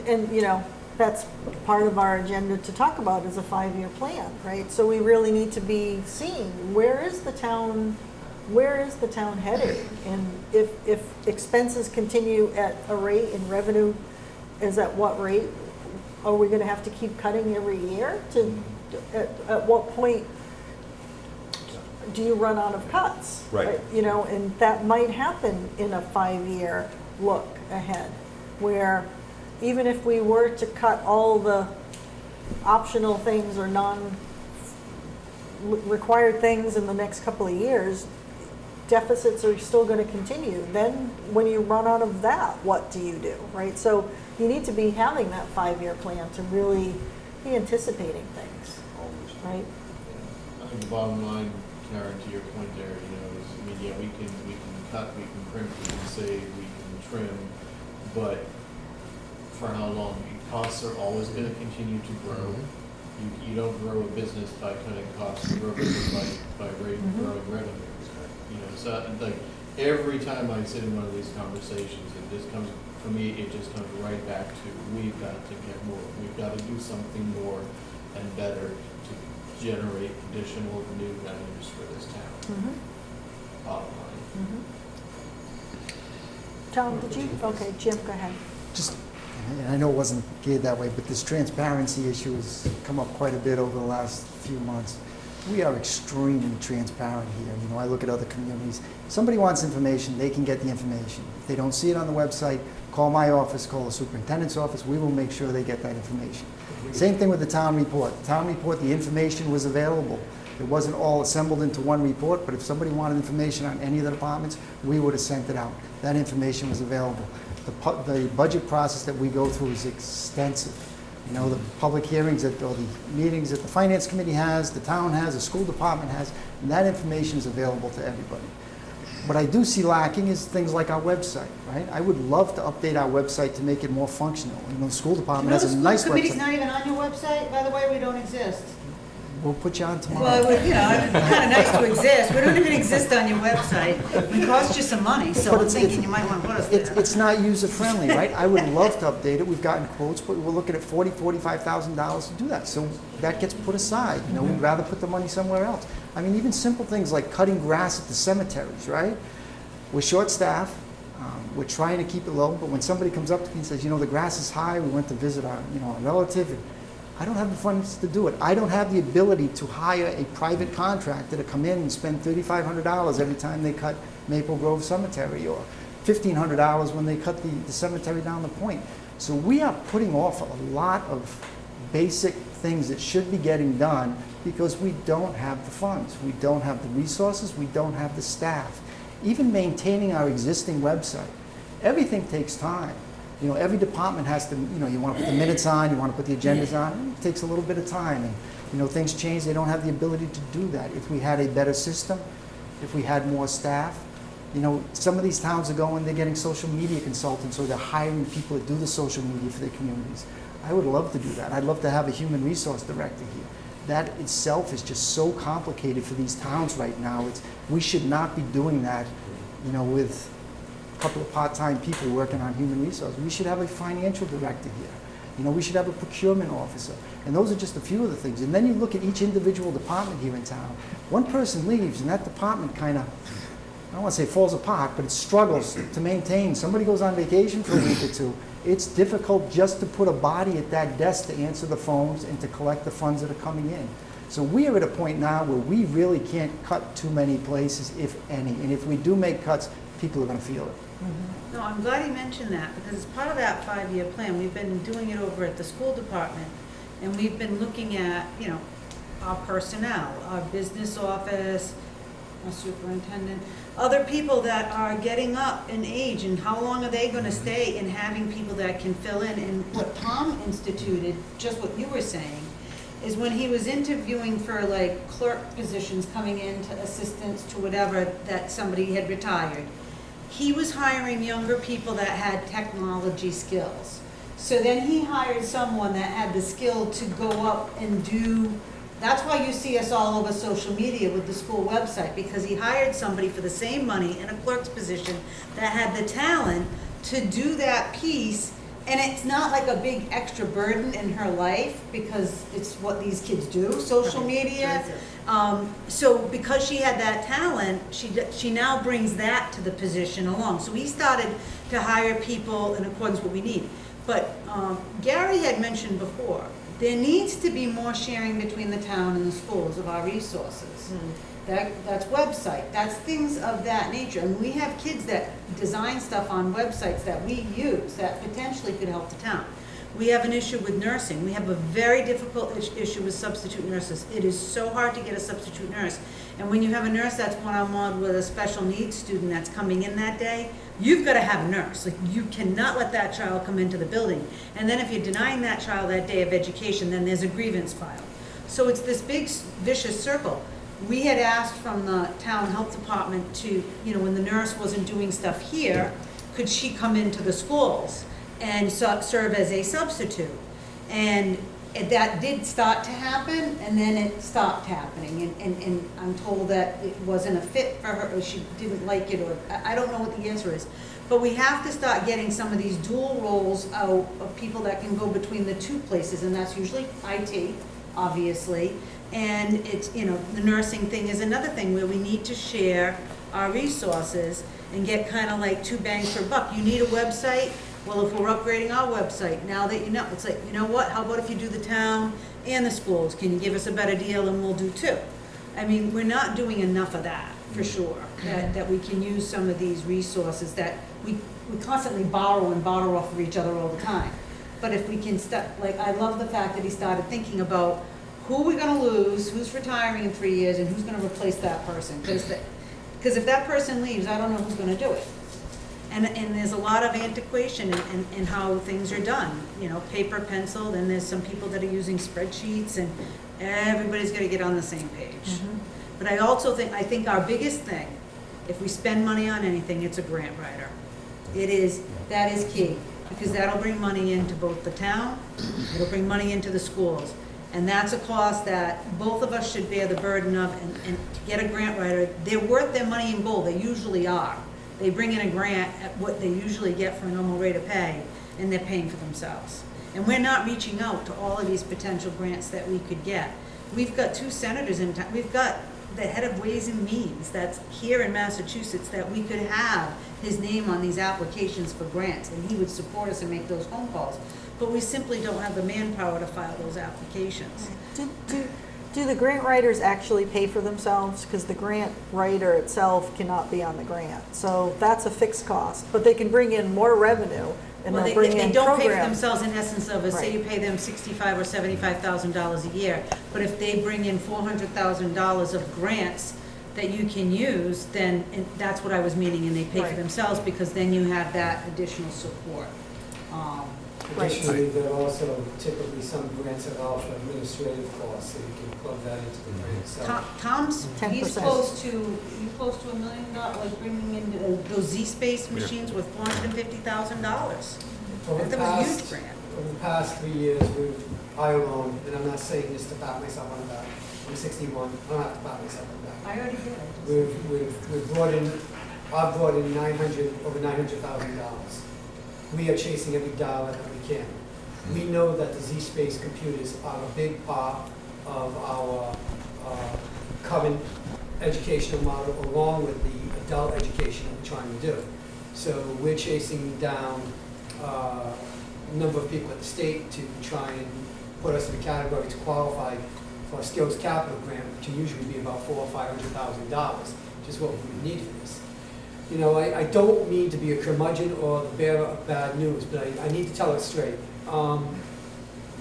And, you know, that's part of our agenda to talk about is a 5-year plan, right? So we really need to be seeing where is the town headed? And if expenses continue at a rate and revenue is at what rate, are we gonna have to keep cutting every year at what point do you run out of cuts? Right. You know, and that might happen in a 5-year look ahead, where even if we were to cut all the optional things or non-required things in the next couple of years, deficits are still going to continue. Then when you run out of that, what do you do, right? So you need to be having that 5-year plan to really be anticipating things, right? I think the bottom line, Karen, to your point there, you know, is, I mean, yeah, we can cut, we can crimp, we can save, we can trim, but for how long? Costs are always gonna continue to grow. You don't grow a business by cutting costs, you grow a business by growing revenues. You know, so like, every time I sit in one of these conversations, it just comes, for me, it just comes right back to, we've got to get more, we've got to do something more and better to generate additional new revenues for this town. Bottom line. Tom, did you? Okay, Jim, go ahead. Just, and I know it wasn't geared that way, but this transparency issue has come up quite a bit over the last few months. We are extremely transparent here. You know, I look at other communities. If somebody wants information, they can get the information. If they don't see it on the website, call my office, call the superintendent's office. We will make sure they get that information. Same thing with the town report. The town report, the information was available. It wasn't all assembled into one report, but if somebody wanted information on any of the departments, we would have sent it out. That information was available. The budget process that we go through is extensive. You know, the public hearings or the meetings that the finance committee has, the town has, the school department has, and that information is available to everybody. What I do see lacking is things like our website, right? I would love to update our website to make it more functional. You know, the school department has a nice The committee's website. not even on your website, by the way, we don't exist. We'll put you on tomorrow. Well, it would, you know, it's kind of nice to exist. We don't even exist on your website. We cost you some money, so But I'm it's- thinking you might want to put us there. It's not user-friendly, right? I would love to update it. We've gotten quotes, but we're looking at $45,000 to do that. So that gets put aside. You know, we'd rather put the money somewhere else. I mean, even simple things like cutting grass at the cemeteries, right? We're short-staffed. We're trying to keep it low, but when somebody comes up to me and says, you know, the grass is high, we went to visit our relative, and I don't have the funds to do it. I don't have the ability to hire a private contractor to come in and spend $3,500 every time they cut Maple Grove Cemetery, or $1,500 when they cut the cemetery down the point. So we are putting off a lot of basic things that should be getting done because we don't have the funds. We don't have the resources. We don't have the staff. Even maintaining our existing website. everything takes time. You know, every department has to, you know, you want to put the minutes on, you want to put the agendas on, it takes a little bit of time. And, you know, things change, they don't have the ability to do that. If we had a better system, if we had more staff, you know, some of these towns are going, they're getting social media consultants, or they're hiring people to do the social media for their communities. I would love to do that. I'd love to have a human resource director here. That itself is just so complicated for these towns right now. We should not be doing that, you know, with a couple of part-time people working on human resources. We should have a financial director here. You know, we should have a procurement officer. And those are just a few of the things. And then you look at each individual department here in town. One person leaves, and that department kind of, I don't want to say falls apart, but it struggles to maintain. Somebody goes on vacation for a week or two. It's difficult just to put a body at that desk to answer the phones and to collect the funds that are coming in. So we are at a point now where we really can't cut too many places, if any. And if we do make cuts, people are going to feel it. No, I'm glad you mentioned that, because as part of that 5-year plan, we've been doing it over at the school department, and we've been looking at, you know, our personnel, our business office, our superintendent, other people that are getting up in age, and how long are they gonna stay, and having people that can fill in. And what Tom instituted, just what you were saying, is when he was interviewing for like clerk positions coming into assistants to whatever, that somebody had retired, he was hiring younger people that had technology skills. So then he hired someone that had the skill to go up and do, that's why you see us all over social media with the school website, because he hired somebody for the same money in a clerk's position that had the talent to do that piece. And it's not like a big extra burden in her life, because it's what these kids do, social media. So because she had that talent, she now brings that to the position along. So we started to hire people in accordance with what we need. But Gary had mentioned before, there needs to be more sharing between the town and the schools of our resources. That's website, that's things of that nature. And we have kids that design stuff on websites that we use that potentially could help the town. We have an issue with nursing. We have a very difficult issue with substitute nurses. It is so hard to get a substitute nurse. And when you have a nurse that's one-on-one with a special needs student that's coming in that day, you've got to have a nurse. Like, you cannot let that child come into the building. And then if you're denying that child that day of education, then there's a grievance filed. So it's this big vicious circle. We had asked from the town health department to, you know, when the nurse wasn't doing stuff here, could she come into the schools and serve as a substitute? And that did start to happen, and then it stopped happening. And I'm told that it wasn't a fit for her, or she didn't like it, or I don't know what the answer is. But we have to start getting some of these dual roles out of people that can go between the two places, and that's usually IT, obviously. And it's, you know, the nursing thing is another thing where we need to share our resources and get kind of like 2 bangs per buck. You need a website? Well, if we're upgrading our website, now that you know, it's like, you know what, how about if you do the town and the schools? Can you give us a better deal, and we'll do 2? I mean, we're not doing enough of that, for sure, that we can use some of these resources that we constantly borrow and borrow off of each other all the time. But if we can like, I love the fact that he started thinking about who we're gonna lose, who's retiring in 3 years, and who's gonna replace that person. Because if that person leaves, I don't know who's gonna do it. And there's a lot of antiquation in how things are done. You know, paper, pencil, and there's some people that are using spreadsheets, and everybody's gotta get on the same page. But I also think our biggest thing, if we spend money on anything, it's a grant writer. That is key, because that'll bring money into both the town, it'll bring money into the schools. And that's a cost that both of us should bear the burden of, and to get a grant writer, they're worth their money in gold, they usually are. They bring in a grant at what they usually get for a normal rate of pay, and they're paying for themselves. And we're not reaching out to all of these potential grants that we could get. We've got 2 senators in town, we've got the head of Ways and Means that's here in Massachusetts, that we could have his name on these applications for grants, and he would support us and make those phone calls. But we simply don't have the manpower to file those applications. Do the grant writers actually pay for themselves? Because the grant writer itself cannot be on the grant. So that's a fixed cost, but they can bring in more revenue, and Well, they'll bring they in don't pay for programs. themselves in essence of, say Right. you pay them $65,000 or $75,000 a year, but if they bring in $400,000 of grants that you can use, then and that's what I was meaning, and they pay for Right. themselves, because then you have that additional support. Right. Additionally, there are also typically some grants that offer administrative costs, so you can plug that into the grant. So Tom's, he's 10%. close to $1 million, like bringing in those Z-Space machines with $450,000. over the That was a huge past, grant. over the past 3 years, I alone, and I'm not saying this to pat myself on the back, I'm 61, I don't have to pat myself on the back. I already did it. We've brought in, I've brought in over $900,000. We are chasing every dollar that we can. We know that the Z-Space computers are a big part of our current educational model, along with the adult education that we're trying to do. So we're chasing down a number of people at the state to try and put us in a category to qualify for a skills capital grant, which can usually be about $400,000 or $500,000, which is what we would need for this. You know, I don't mean to be a curmudgeon or the bearer of bad news, but I need to tell it straight.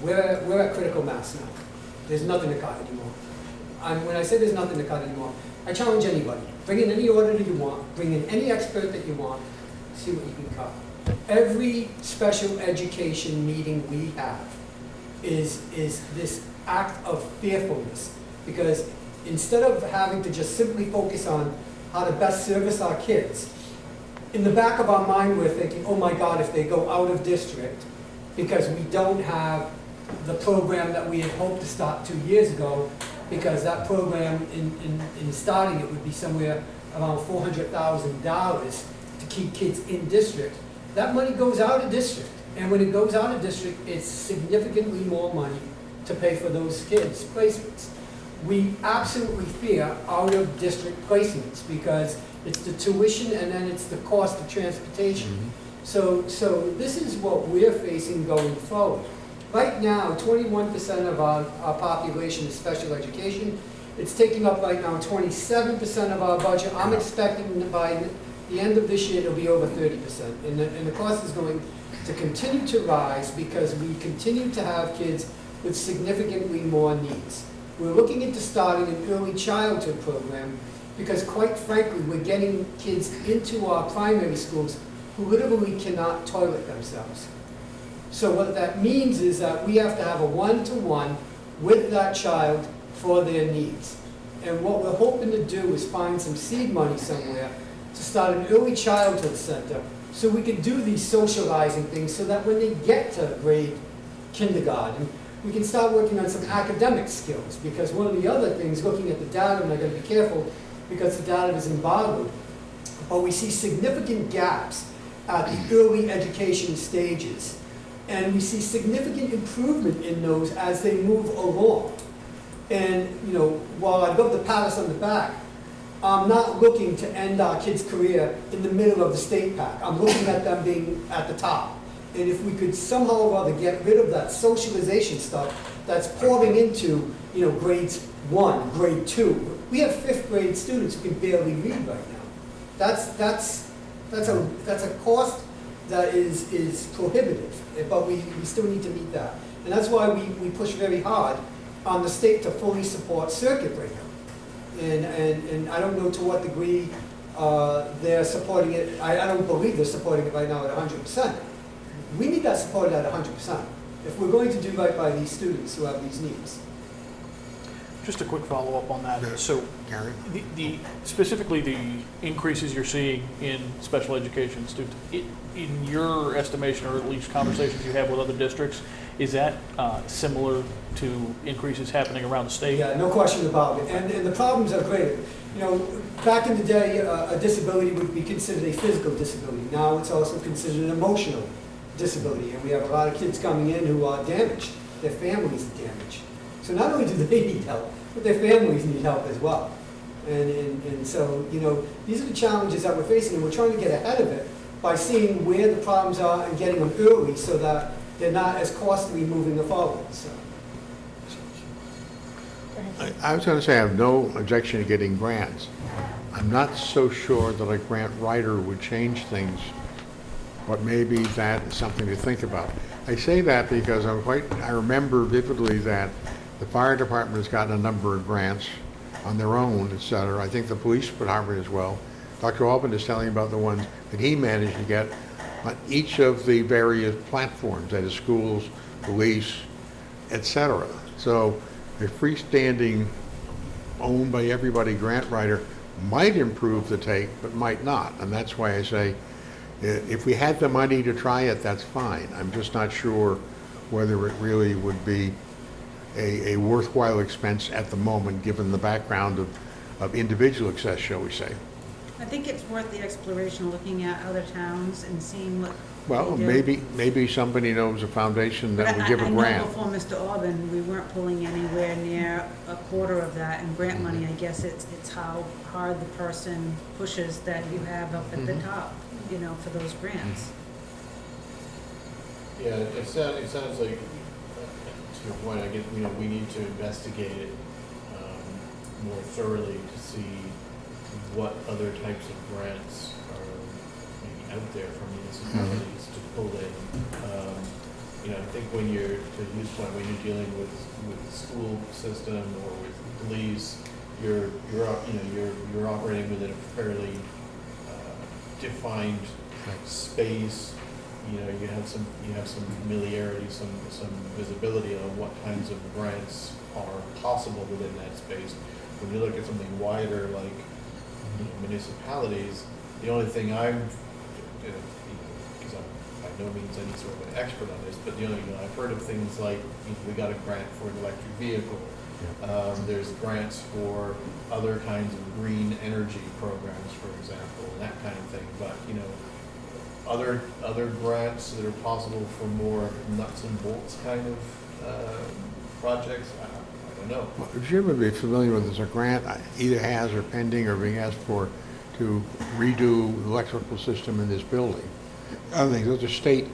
We're at critical mass now. There's nothing to cut anymore. When I say there's nothing to cut anymore, I challenge anybody. Bring in any auditor you want, bring in any expert that you want, see what you can cut. Every special education meeting we have is this act of fearfulness, because instead of having to just simply focus on how to best service our kids, in the back of our mind we're thinking, oh my God, if they go out of district because we don't have the program that we had hoped to start 2 years ago, because that program in starting it would be somewhere around $400,000 to keep kids in district. That money goes out of district, and when it goes out of district, it's significantly more money to pay for those kids' placements. We absolutely fear out-of-district placements because it's the tuition and then it's the cost of transportation. So this is what we're facing going forward. Right now, 21% of our population is special education. It's taking up right now 27% of our budget. I'm expecting that by the end of this year, it'll be over 30%. And the cost is going to continue to rise because we continue to have kids with significantly more needs. We're looking into starting an early childhood program because, quite frankly, we're getting kids into our primary schools who literally cannot toilet themselves. So what that means is that we have to have a one-to-one with that child for their needs. And what we're hoping to do is find some seed money somewhere to start an early childhood center so we can do these socializing things so that when they get to grade kindergarten, we can start working on some academic skills, because one of the other things, looking at the data, and I gotta be careful because the data is embargoed, but we see significant gaps at the early education stages. And we see significant improvement in those as they move along. And, you know, while I'd love to pat us on the back, I'm not looking to end our kids' career in the middle of the state pack. I'm looking at them being at the top. And if we could somehow or other get rid of that socialization stuff that's pouring into, you know, grades 1, grade 2. We have 5th grade students who can barely read right now. That's a cost that is prohibitive, but we still need to meet that. And that's why we push very hard on the state to fully support circuit breaker. And I don't know to what degree they're supporting it. I don't believe they're supporting it right now at 100%. We need that supported at 100% if we're going to do right by these students who have these needs. Just a quick follow-up on that. So Gary? specifically the increases you're seeing in special education students, in your estimation, or at least conversations you have with other districts, is that similar to increases happening around the state? Yeah, no question about it. And the problems are greater. You know, back in the day, a disability would be considered a physical disability. Now it's also considered an emotional disability. And we have a lot of kids coming in who are damaged. Their families are damaged. So not only do they need help, but their families need help as well. And so, you know, these are the challenges that we're facing, and we're trying to get ahead of it by seeing where the problems are and getting them early so that they're not as costly moving forward. So. I was going to say I have no objection to getting grants. I'm not so sure that a grant writer would change things, but maybe that is something to think about. I say that because I remember vividly that the fire department has gotten a number of grants, on their own, et cetera. I think the police department as well. Dr. Albin is telling about the ones that he managed to get on each of the various platforms, that is schools, police, et cetera. So a freestanding, owned by everybody grant writer might improve the take, but might not. And that's why I say, if we had the money to try it, that's fine. I'm just not sure whether it really would be a worthwhile expense at the moment, given the background of individual success, shall we say. I think it's worth the exploration, looking at other towns and seeing what Well, they do. maybe somebody knows a foundation that But would give a I know grant. before Mr. Albin, we weren't pulling anywhere near a quarter of that in grant money. I guess it's how hard the person pushes that you have up at the top, you know, for those grants. Yeah, it sounds like, to your point, I guess, you know, we need to investigate it more thoroughly to see what other types of grants are maybe out there for municipalities to pull in. You know, I think when you're, to his point, when you're dealing with the school system or with police, you're operating within a fairly defined space. You know, you have some familiarity, some visibility on what kinds of grants are possible within that space. When you look at something wider like, you know, municipalities, the only thing because I'm by no means any sort of an expert on this, but I've heard of things like, we got a grant for an electric vehicle. There's grants for other kinds of green energy programs, for example, and that kind of thing. But, you know, other grants that are possible for more nuts and bolts kind of projects, I don't know. Well, Jim would be familiar with, there's a grant either has or pending or being asked for to redo the electrical system in this building. Other things, those are state,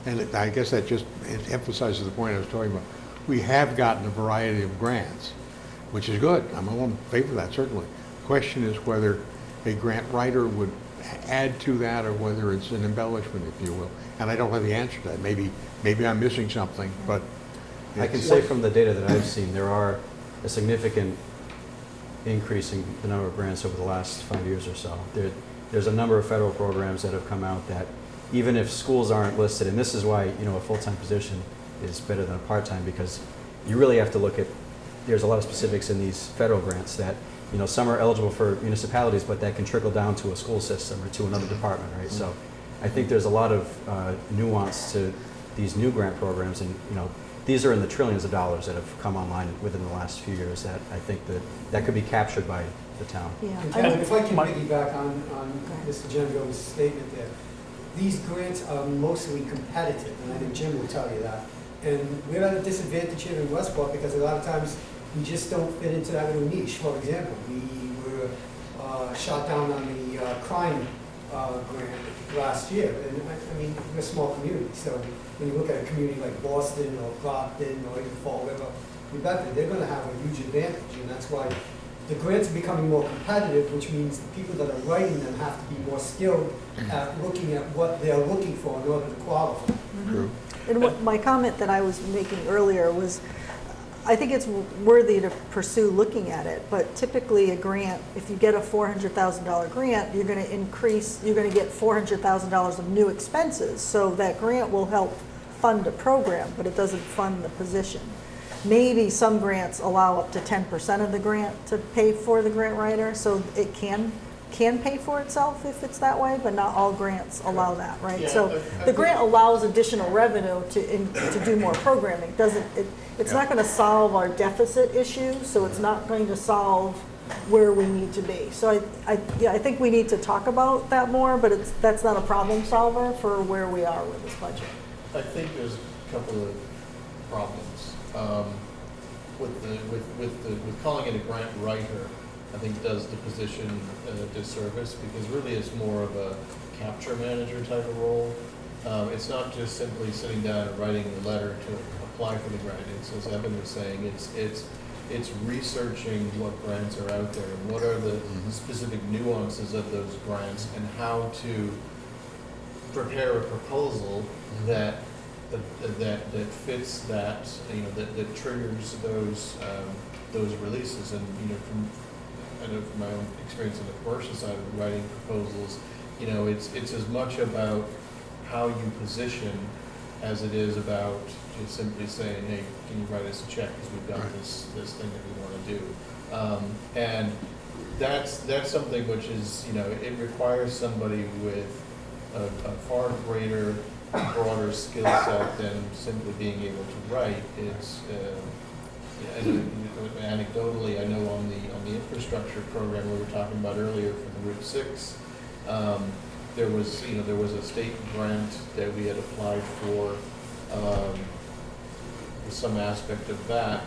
and I guess that just emphasizes the point I was talking about. We have gotten a variety of grants, which is good. I'm all in favor of that, certainly. The question is whether a grant writer would add to that or whether it's an embellishment, if you will. And I don't have the answer to that. Maybe I'm missing something, but I can say from the data that I've seen, there are a significant increase in the number of grants over the last 5 years or so. There's a number of federal programs that have come out that even if schools aren't listed, and this is why, you know, a full-time position is better than a part-time, because you really have to look at, there's a lot of specifics in these federal grants that, you know, some are eligible for municipalities, but that can trickle down to a school system or to another department, right? So I think there's a lot of nuance to these new grant programs, and, you know, these are in the trillions of dollars that have come online within the last few years that I think that could be captured by the town. Yeah. And I Kevin, mean, if I can My- piggyback on Mr. Gengo's statement there, these grants are mostly competitive, and I think Jim will tell you that. And we're at a disadvantage here in Westport because a lot of times we just don't fit into that little niche. For example, we were shot down on the crime grant last year, and I mean, we're a small community, so when you look at a community like Boston or Brockton or even Fall River, you bet that they're going to have a huge advantage, and that's why the grants are becoming more competitive, which means the people that are writing them have to be more skilled at looking at what they're looking for in order to qualify. true. And what my comment that I was making earlier was, I think it's worthy to pursue looking at it, but typically a grant, if you get a $400,000 grant, you're going to get $400,000 of new expenses. So that grant will help fund a program, but it doesn't fund the position. Maybe some grants allow up to 10% of the grant to pay for the grant writer, so it can pay for itself if it's that way, but not all grants allow that, right? Yeah, So I the grant allows additional revenue to do more programming. It's not going to solve our deficit issue, so it's not going to solve where we need to be. So I think we need to talk about that more, but that's not a problem solver for where we are with this budget. I think there's a couple of problems. With calling it a grant writer, I think does the position a disservice, because really it's more of a capture manager type of role. It's not just simply sitting down and writing a letter to apply for the grant. It's, as Evan was saying, it's researching what grants are out there and what are the specific nuances of those grants and how to prepare a proposal that fits that, you know, that triggers those releases. And, you know, I know from my own experience on the commercial side of writing proposals, you know, it's as much about how you position as it is about just simply saying, hey, can you write us a check because we've got this thing that we want to do. And that's something which is, you know, it requires somebody with a far greater, broader skill set than simply being able to write. It's, anecdotally, I know on the infrastructure program we were talking about earlier for the Route 6, there was a state grant that we had applied for, some aspect of that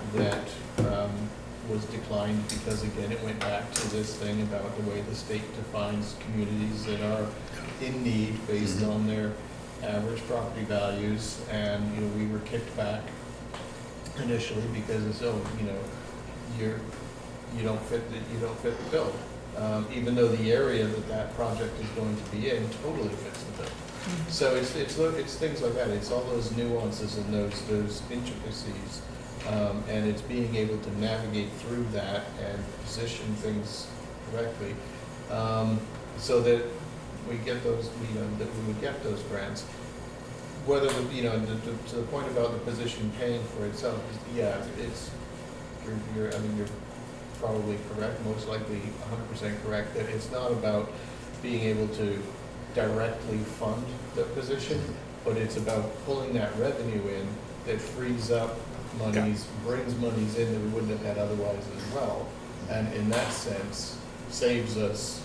was declined because, again, it went back to this thing about the way the state defines communities that are in need based on their average property values, and, you know, we were kicked back initially because it's, oh, you know, you don't fit the bill, even though the area that project is going to be in totally fits the bill. So it's things like that. It's all those nuances and those intricacies, and it's being able to navigate through that and position things correctly, so that we get those, you know, that we would get those grants. Whether, you know, to the point about the position paying for itself, yeah, you're probably correct, most likely 100% correct, that it's not about being able to directly fund the position, but it's about pulling that revenue in that frees up monies, brings monies in that we wouldn't have had otherwise as well, and in that sense, saves us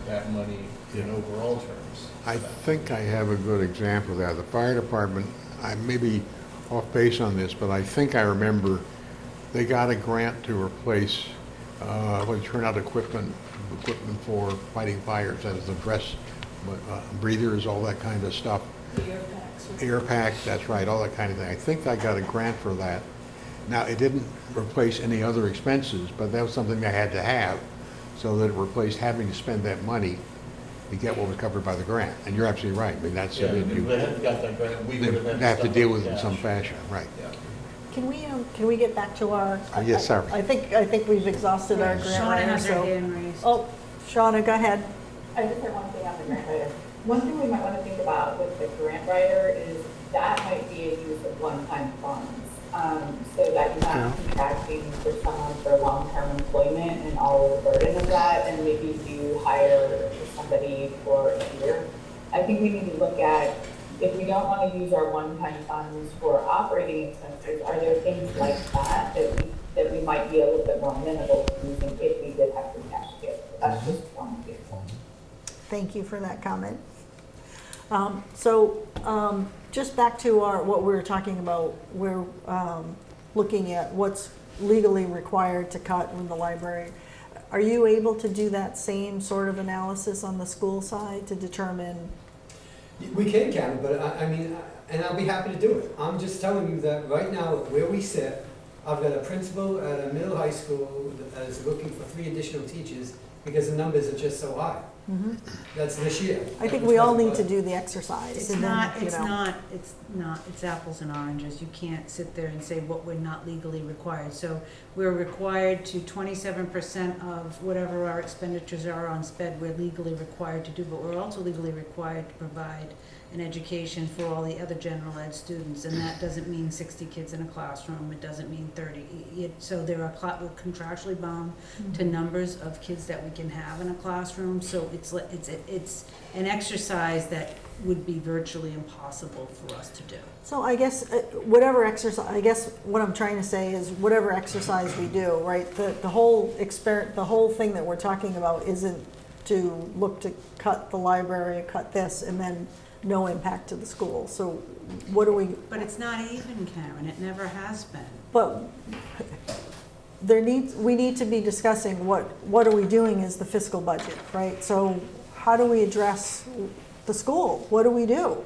that money in overall terms. I think I have a good example of that. The fire department, I may be off base on this, but I think I remember they got a grant to replace turnout equipment for fighting fires, as the dress, breathers, all that kind of stuff. The air packs. Air packs, that's right, all that kind of thing. I think I got a grant for that. Now, it didn't replace any other expenses, but that was something I had to have, so that it replaced having to spend that money to get what was covered by the grant. And you're absolutely right. I mean, that's, Yeah, I mean, if they hadn't got that grant, we would have have to deal with it in cash. some fashion, right. Yeah. Can we get back to our? Yes, sorry. I think we've exhausted our grant Shauna writer, has her so. hand raised. Oh, Shauna, go ahead. I just have one thing on the grant writer. One thing we might want to think about with the grant writer is that might be a use of one-time funds. So that you're not contracting for someone for long-term employment and all of the burden of that, and maybe you hire somebody for a year. I think we need to look at, if we don't want to use our one-time funds for operating expenses, are there things like that we might be a little bit more amenable to using if we did have free cash to give? That's just one example. Thank you for that comment. Just back to what we were talking about, we're looking at what's legally required to cut in the library. Are you able to do that same sort of analysis on the school side to determine? We can, Karen, but I mean, and I'll be happy to do it. I'm just telling you that right now, where we sit, I've got a principal at a middle high school that is looking for 3 additional teachers because the numbers are just so high. Mm-hmm. That's this year. I think we all need to do the exercise. It's and then, not, you it's know. not, it's apples and oranges. You can't sit there and say what we're not legally required. So we're required to 27% of whatever our expenditures are on SPED, we're legally required to do, but we're also legally required to provide an education for all the other general ed students, and that doesn't mean 60 kids in a classroom, it doesn't mean 30. So there are, we're contractually bound to numbers of kids that we can have in a classroom, so it's an exercise that would be virtually impossible for us to do. So I guess whatever exercise, I guess what I'm trying to say is whatever exercise we do, right? The whole thing that we're talking about isn't to look to cut the library, cut this, and then no impact to the school. So what do we? But it's not even, Karen, it never has been. But we need to be discussing what are we doing is the fiscal budget, right? So how do we address the school? What do we do?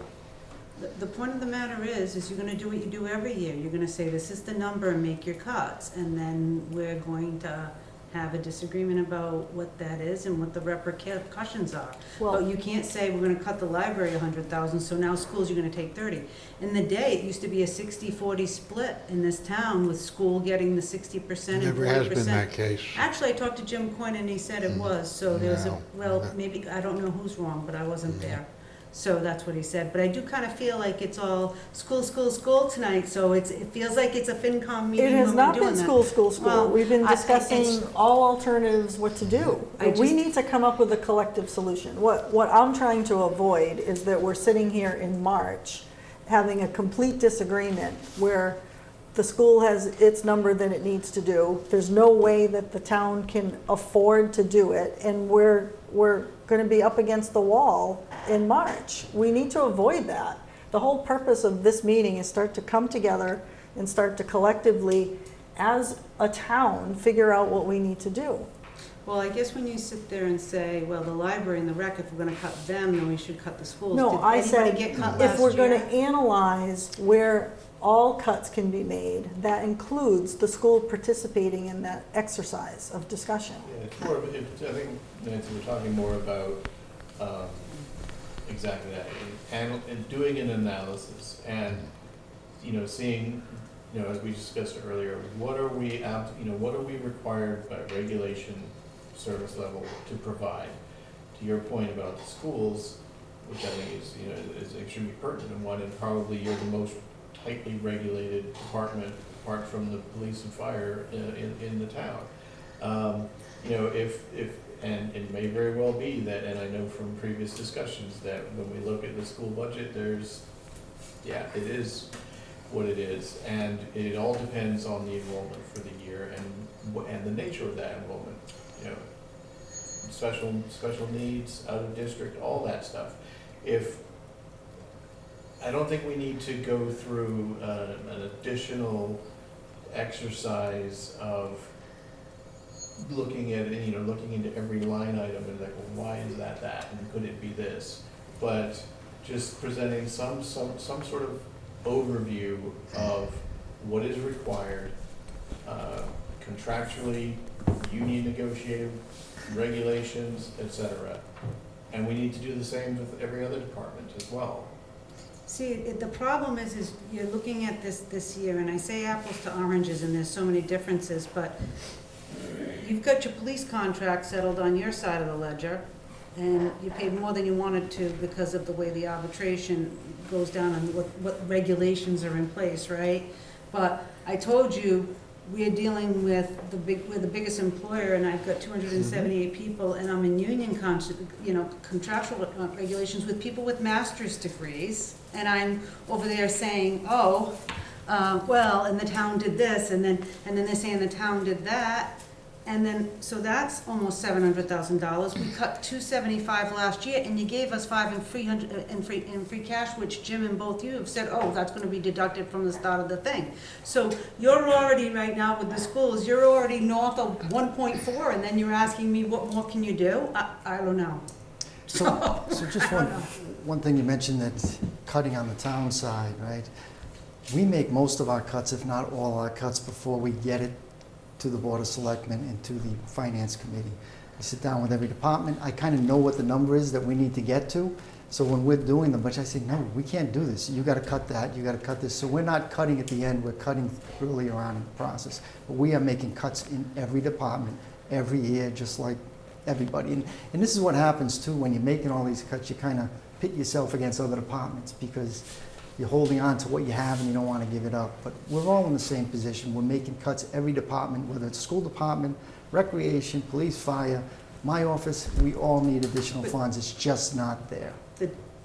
The point of the matter is you're gonna do what you do every year. You're gonna say, this is the number and make your cuts, and then we're going to have a disagreement about what that is and what the repercussions are. Well- But you can't say, we're gonna cut the library 100,000, so now schools, you're gonna take 30. In the day, it used to be a 60-40 split in this town, with school getting the 60% and 40%. Never has been that case. Actually, I talked to Jim Quinn and he said it was, so there's a, No. well, maybe, I don't know who's wrong, but I wasn't there. So that's what he said, but I do kind of feel like it's all school, school, school tonight, so it feels like it's a FinCom meeting It has when not we're doing been that. school, school, school. Well, We've been it's- discussing all alternatives, what to do. I We just- need to come up with a collective solution. What I'm trying to avoid is that we're sitting here in March having a complete disagreement where the school has its number that it needs to do. There's no way that the town can afford to do it, and we're going to be up against the wall in March. We need to avoid that. The whole purpose of this meeting is start to come together and start to collectively, as a town, figure out what we need to do. Well, I guess when you sit there and say, well, the library and the rec, if we're gonna cut them, then we should cut the schools. No, I Did anybody said, get cut if last we're going year? to analyze where all cuts can be made, that includes the school participating in that exercise of discussion. Yeah, it's more of, I think, Nancy, we're talking more about, exactly that, and doing an analysis, and, seeing, as we discussed earlier, what are we required by regulation, service level to provide? To your point about the schools, which I think is extremely pertinent, and one, and probably you're the most tightly regulated department, apart from the police and fire in the town. And it may very well be that, and I know from previous discussions, that when we look at the school budget, it is what it is, and it all depends on the enrollment for the year and the nature of that enrollment. Special needs, out of district, all that stuff. I don't think we need to go through an additional exercise of looking at, looking into every line item and like, well, why is that, and could it be this? But just presenting some sort of overview of what is required contractually, union negotiated, regulations, etc. And we need to do the same with every other department as well. See, the problem is you're looking at this year, and I say apples to oranges, and there's so many differences, but you've got your police contract settled on your side of the ledger, and you paid more than you wanted to because of the way the arbitration goes down and what regulations are in place, right? But I told you, we're dealing with we're the biggest employer, and I've got 278 people, and I'm in union contractual regulations with people with master's degrees, and I'm over there saying, well, and the town did this, and then they're saying the town did that, and then, so that's almost $700,000. We cut $275 last year, and you gave us $500 in free cash, which Jim and both you have said, that's gonna be deducted from the start of the thing. So you're already, right now with the schools, you're already north of 1.4, and then you're asking me, what more can you do? I don't know. So just one thing you mentioned, that cutting on the town side, right? We make most of our cuts, if not all our cuts, before we get it to the Board of Selectmen and to the Finance Committee. I sit down with every department. I kind of know what the number is that we need to get to. So when we're doing the budget, I say, no, we can't do this. You got to cut that. You got to cut this. So we're not cutting at the end. We're cutting earlier on in the process. But we are making cuts in every department every year, just like everybody. And this is what happens too when you're making all these cuts. You kind of pit yourself against other departments because you're holding on to what you have and you don't want to give it up. But we're all in the same position. We're making cuts every department, whether it's school department, recreation, police, fire, my office. We all need additional funds. It's just not there.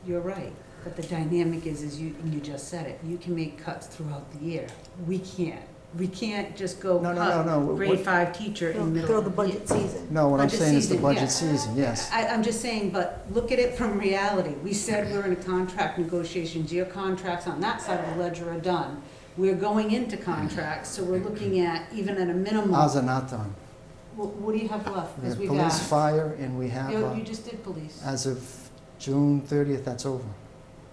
You're right, but the dynamic is you just said it, you can make cuts throughout the year. We can't. We can't just go No. grade 5 teacher in the middle Through of the budget season. No, what I'm Budget saying is the season, budget yeah. season, yes. I'm just saying, but look at it from reality. We said we're in a contract negotiations. Your contracts on that side of the ledger are done. We're going into contracts, so we're looking at, even at a minimum. Ours are not done. What do you have left? We Because have we've police, asked. fire, and we have, You just did police. as of June 30th, that's over.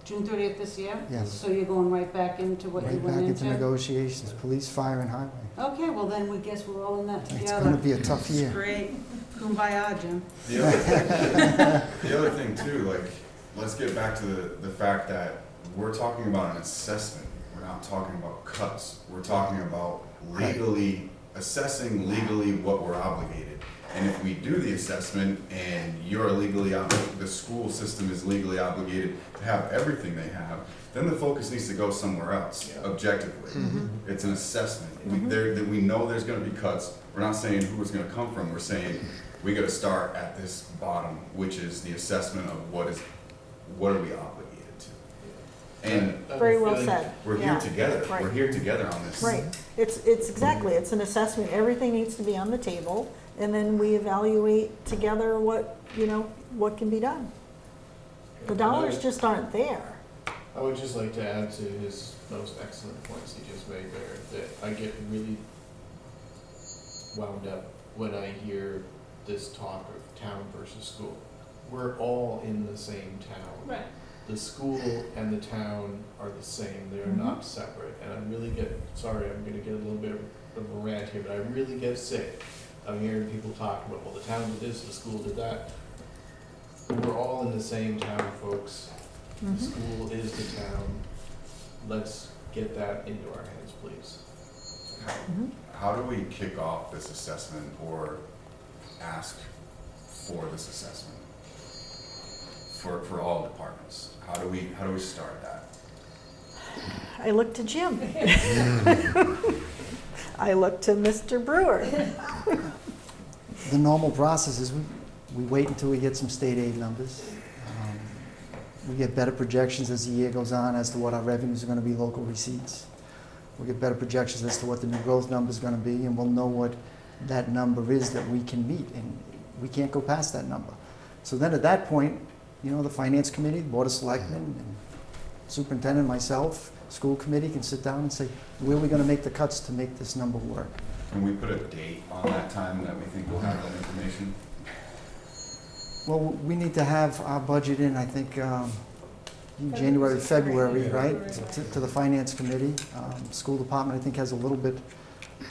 June 30th this year? Yes. So you're going right back into what you Right went back into? into negotiations, police, fire, and highway. Okay, well then we guess we're all in that together. It's gonna be a tough year. Great. Kumbaya, Jim. The other thing too, like, let's get back to the fact that we're talking about an assessment. We're not talking about cuts. We're talking about legally, assessing legally what we're obligated. And if we do the assessment and you're legally obligated, the school system is legally obligated to have everything they have, then the focus needs to go somewhere else, objectively. It's an assessment. We know there's gonna be cuts. We're not saying who it's gonna come from. We're saying we gotta start at this bottom, which is the assessment of what are we obligated to. And Very well said. we're Yeah. here together. Right. We're here together on this. Right. It's exactly, it's an assessment. Everything needs to be on the table, and then we evaluate together what, what can be done. The dollars just aren't there. I would just like to add to his most excellent points he just made there, that I get really wound up when I hear this talk of town versus school. We're all in the same town. Right. The school and the town are the same, they're not separate, and I really get, sorry, I'm gonna get a little bit of a rant here, but I really get sick of hearing people talk about, well, the town did this, the school did that. We're all in the same town, folks. The school is the town. Let's get that into our hands, please. How do we kick off this assessment or ask for this assessment for all departments? How do we start that? I look to Jim. I look to Mr. Brewer. The normal process is we wait until we get some state aid numbers. We get better projections as the year goes on as to what our revenues are going to be, local receipts. We get better projections as to what the new growth number is going to be, and we'll know what that number is that we can meet, and we can't go past that number. So then at that point, the finance committee, the board of selectmen, and superintendent, myself, school committee can sit down and say, where are we going to make the cuts to make this number work? Can we put a date on that time that we think we'll have that information? Well, we need to have our budget in, I think, January, February, right, to the finance committee. School department, I think, has a little bit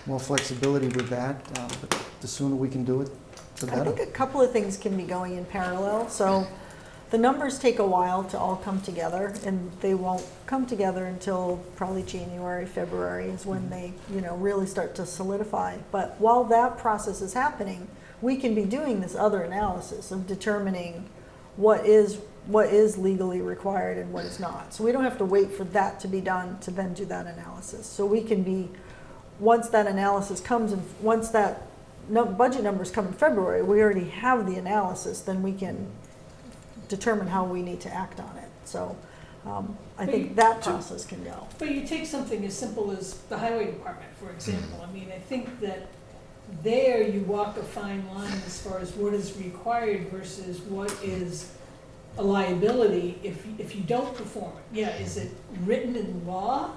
more flexibility with that, but the sooner we can do it, the I better. think a couple of things can be going in parallel. So the numbers take a while to all come together, and they won't come together until probably January, February is when they, really start to solidify. But while that process is happening, we can be doing this other analysis of determining what is legally required and what is not. So we don't have to wait for that to be done to then do that analysis. So we can be, once that analysis comes and once that budget numbers come in February, we already have the analysis, then we can determine how we need to act on it. So I think that process can go. But you take something as simple as the highway department, for example. I mean, I think that there you walk a fine line as far as what is required versus what is a liability if you don't perform it. Yeah, is it written in law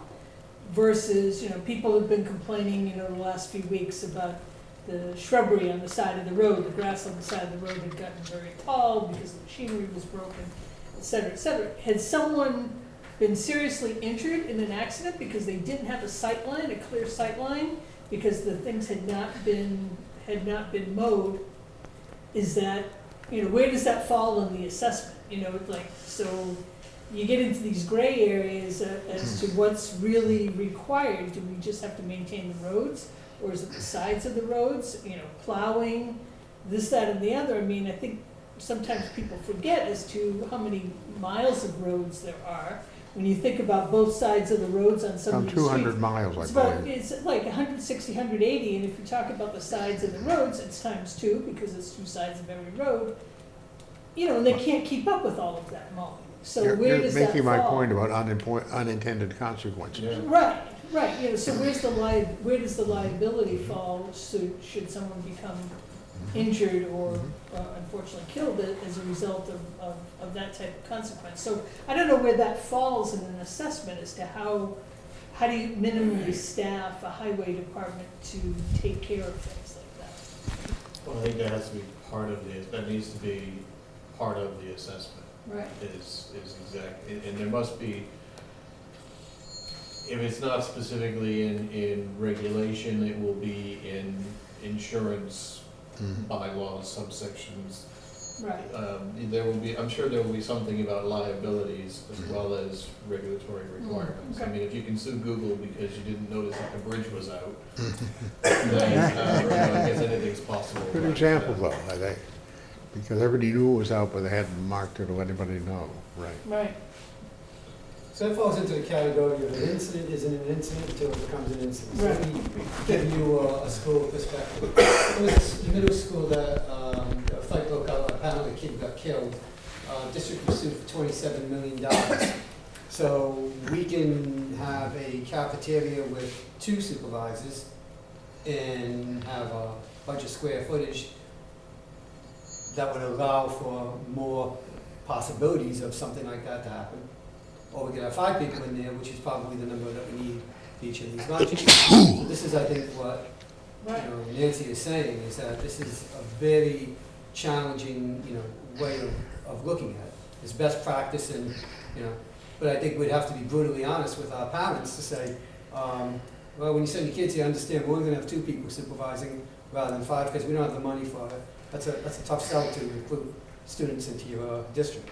versus, people have been complaining, the last few weeks about the shrubbery on the side of the road, the grass on the side of the road had gotten very tall because the machinery was broken, et cetera, et cetera. Had someone been seriously injured in an accident because they didn't have a sight line, a clear sight line, because the things had not been mowed, is that, where does that fall in the assessment? So you get into these gray areas as to what's really required. Do we just have to maintain the roads? Or is it the sides of the roads, plowing, this, that, and the other? I mean, I think sometimes people forget as to how many miles of roads there are. When you think about both sides of the roads on some of these streets. 200 miles, I It's about, believe. it's like 160, 180, and if you talk about the sides of the roads, it's times two, because it's two sides of every road. And they can't keep up with all of that mowing. So where does that fall? You're making my point about unintended consequences. Right. So where does the liability fall? So should someone become injured or unfortunately killed as a result of that type of consequence? So I don't know where that falls in an assessment as to how do you minimally staff a highway department to take care of things like that? Well, I think that has to be part of that needs to be part of the assessment. Right. is exact, and there must be, if it's not specifically in regulation, it will be in insurance bylaws, subsections. Right. There will be, I'm sure there will be something about liabilities as well as regulatory requirements. I okay. mean, if you can sue Google because you didn't notice that the bridge was out, then, I guess anything's possible. Good but, example though, I think, because everybody knew it was out, but they hadn't marked it to let anybody know, right? Right. So that falls into the category of an incident isn't an incident until it becomes an incident. So Right. let me give you a school perspective. There was a middle school that, a fight broke out, apparently a kid got killed. District was sued for $27 million. So we can have a cafeteria with 2 supervisors and have a bunch of square footage that would allow for more possibilities of something like that to happen. Or we could have 5 people in there, which is probably the number that we need for each of these lunches. So this is, I think, what Nancy is saying, is that this is a very challenging, way of looking at it. It's best practice and, but I think we'd have to be brutally honest with our parents to say, well, when you send your kids here, understand, we're gonna have 2 people supervising rather than 5, because we don't have the money for it. That's a tough sell to recruit students into your district.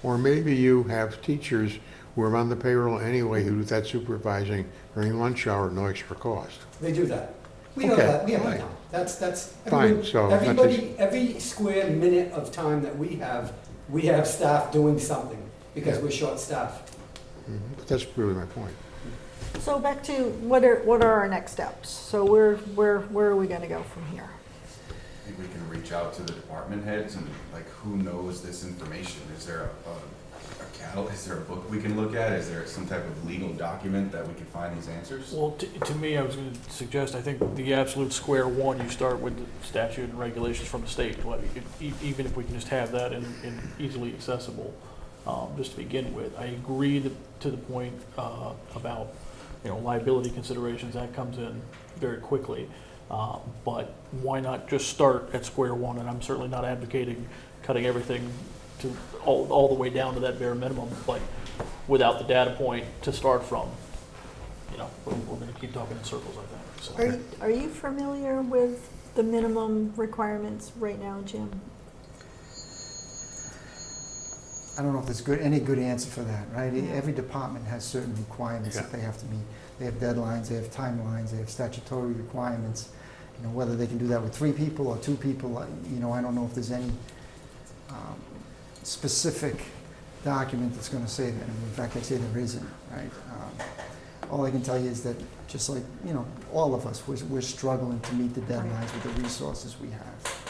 Or maybe you have teachers who are on the payroll anyway who do that supervising during lunch hour at no extra cost. They do that. We know Okay, that, we have that fine. now. That's, Fine, so that's everybody, every square minute of time that we have staff doing something, because Yeah. we're short-staffed. But that's really my point. So back to what are our next steps? So where are we gonna go from here? I think we can reach out to the department heads and like, who knows this information? Is there is there a book we can look at? Is there some type of legal document that we can find these answers? Well, to me, I was going to suggest, I think the absolute square one, you start with the statute and regulations from the state. Even if we can just have that and easily accessible, just to begin with. I agree to the point about, liability considerations, that comes in very quickly. But why not just start at square one? And I'm certainly not advocating cutting everything to all the way down to that bare minimum, but without the data point to start from, we're going to keep talking in circles, I think. So. Are you familiar with the minimum requirements right now, Jim? I don't know if there's any good answer for that, right? Yeah. Every department has certain requirements that they have to meet. They have deadlines, they have timelines, they have statutory requirements. Whether they can do that with 3 people or 2 people, I don't know if there's any specific document that's going to say that. In fact, I say there isn't, right? All I can tell you is that just like, all of us, we're struggling to meet the deadlines with the resources we have.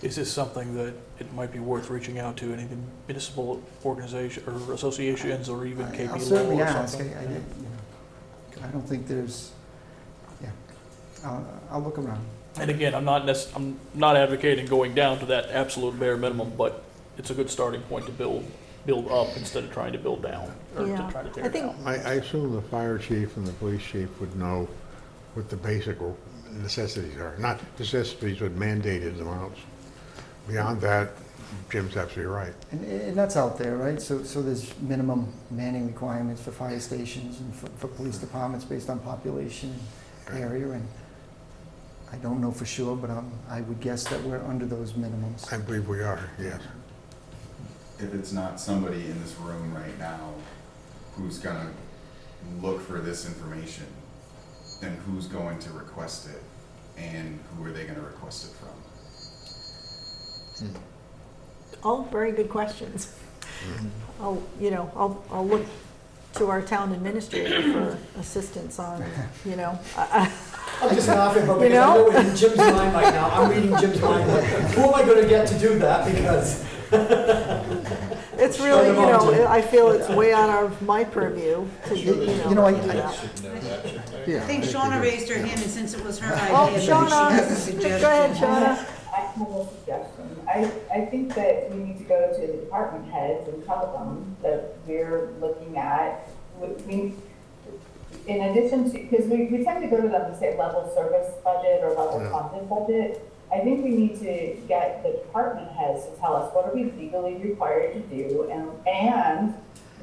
Is this something that it might be worth reaching out to any municipal organization or associations or even KP Law I'll certainly or ask. something? I don't think there's, I'll look around. And again, I'm not advocating going down to that absolute bare minimum, but it's a good starting point to build up instead of trying to build down or Yeah. to try to tear I think- down. I assume the fire chief and the police chief would know what the basic necessities are. Not necessities, but mandated amounts. Beyond that, Jim's absolutely right. And that's out there, right? So there's minimum manning requirements for fire stations and for police departments based on population and area. And I don't know for sure, but I would guess that we're under those minimums. I believe we are, yes. If it's not somebody in this room right now who's gonna look for this information, then who's going to request it? And who are they gonna request it from? All very good questions. I'll look to our town administrator for assistance on, I'm just laughing, but because I know what's in Jim's mind right now. I'm reading Jim's mind. Like, who am I going to get to do that? Because it's really, I feel it's way out of my purview to do I that. Should know that, shouldn't they? Yeah. I think Shauna raised her hand, and since it was her Oh, idea, maybe she Shauna, has a go suggestion. ahead, Shauna. I have a suggestion. I think that we need to go to the department heads and tell them that we're looking at, in addition to, because we tend to go to them and say level service budget or level funded budget. I think we need to get the department heads to tell us what are we legally required to do and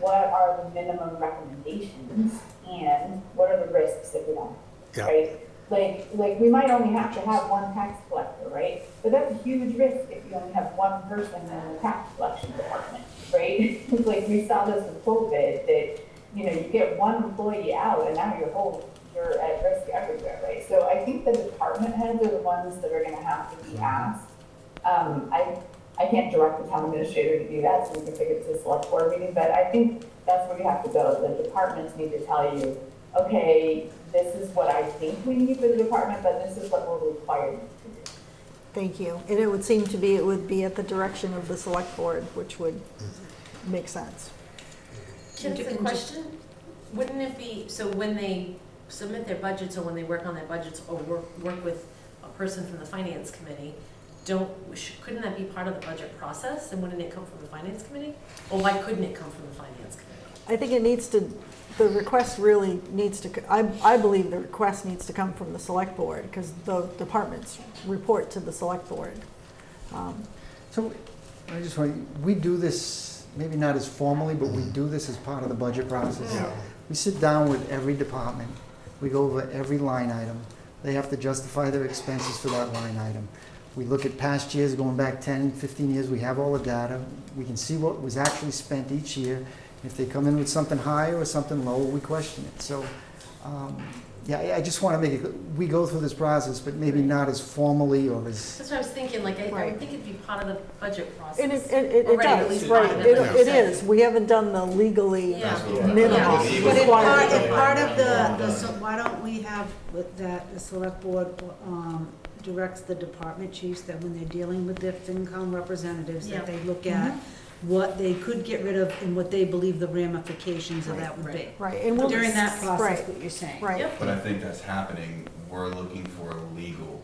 what are the minimum recommendations and what are the risks if we don't, Yeah. right? Like we might only have to have one tax collector, right? But that's a huge risk if you only have one person in the tax collection department, right? Like we saw this with COVID, that, you know, you get one employee out and now you're at risk everywhere, right? So I think the department heads are the ones that are gonna have to be asked. I can't direct the town administrator to do that, so we can figure it to a select board meeting, but I think that's where we have to go. The departments need to tell you, okay, this is what I think we need for the department, but this is what we're required to do. Thank you. And it would seem to be, it would be at the direction of the select board, which would make sense. Just a question, wouldn't it be, so when they submit their budgets or when they work on their budgets or work with a person from the finance committee, couldn't that be part of the budget process, and wouldn't it come from the finance committee? Or why couldn't it come from the finance committee? I think it needs to, the request really needs to, I believe the request needs to come from the select board, because the departments report to the select board. So I just want, we do this, maybe not as formally, but we do this as part of the budget process. Yeah. We sit down with every department, we go over every line item. They have to justify their expenses for that line item. We look at past years, going back 10, 15 years, we have all the data. We can see what was actually spent each year. If they come in with something higher or something lower, we question it. So, yeah, I just want to make it, we go through this process, but maybe not as formally or as, That's what I was thinking, like, I Right. would think it'd be part of the budget process. And it already, at does, least right, part of it is. We haven't done the legally Yeah. minimum Yeah. But if requirement. part of the, so why don't we have with that, the select board, directs the department chiefs that when they're dealing with their FinCom representatives, that Yeah. they look at what they could get rid of and what they believe the ramifications of that would be. Right, and we'll. During that process, right, what you're saying. Right. Yep. But I think that's happening. We're looking for legal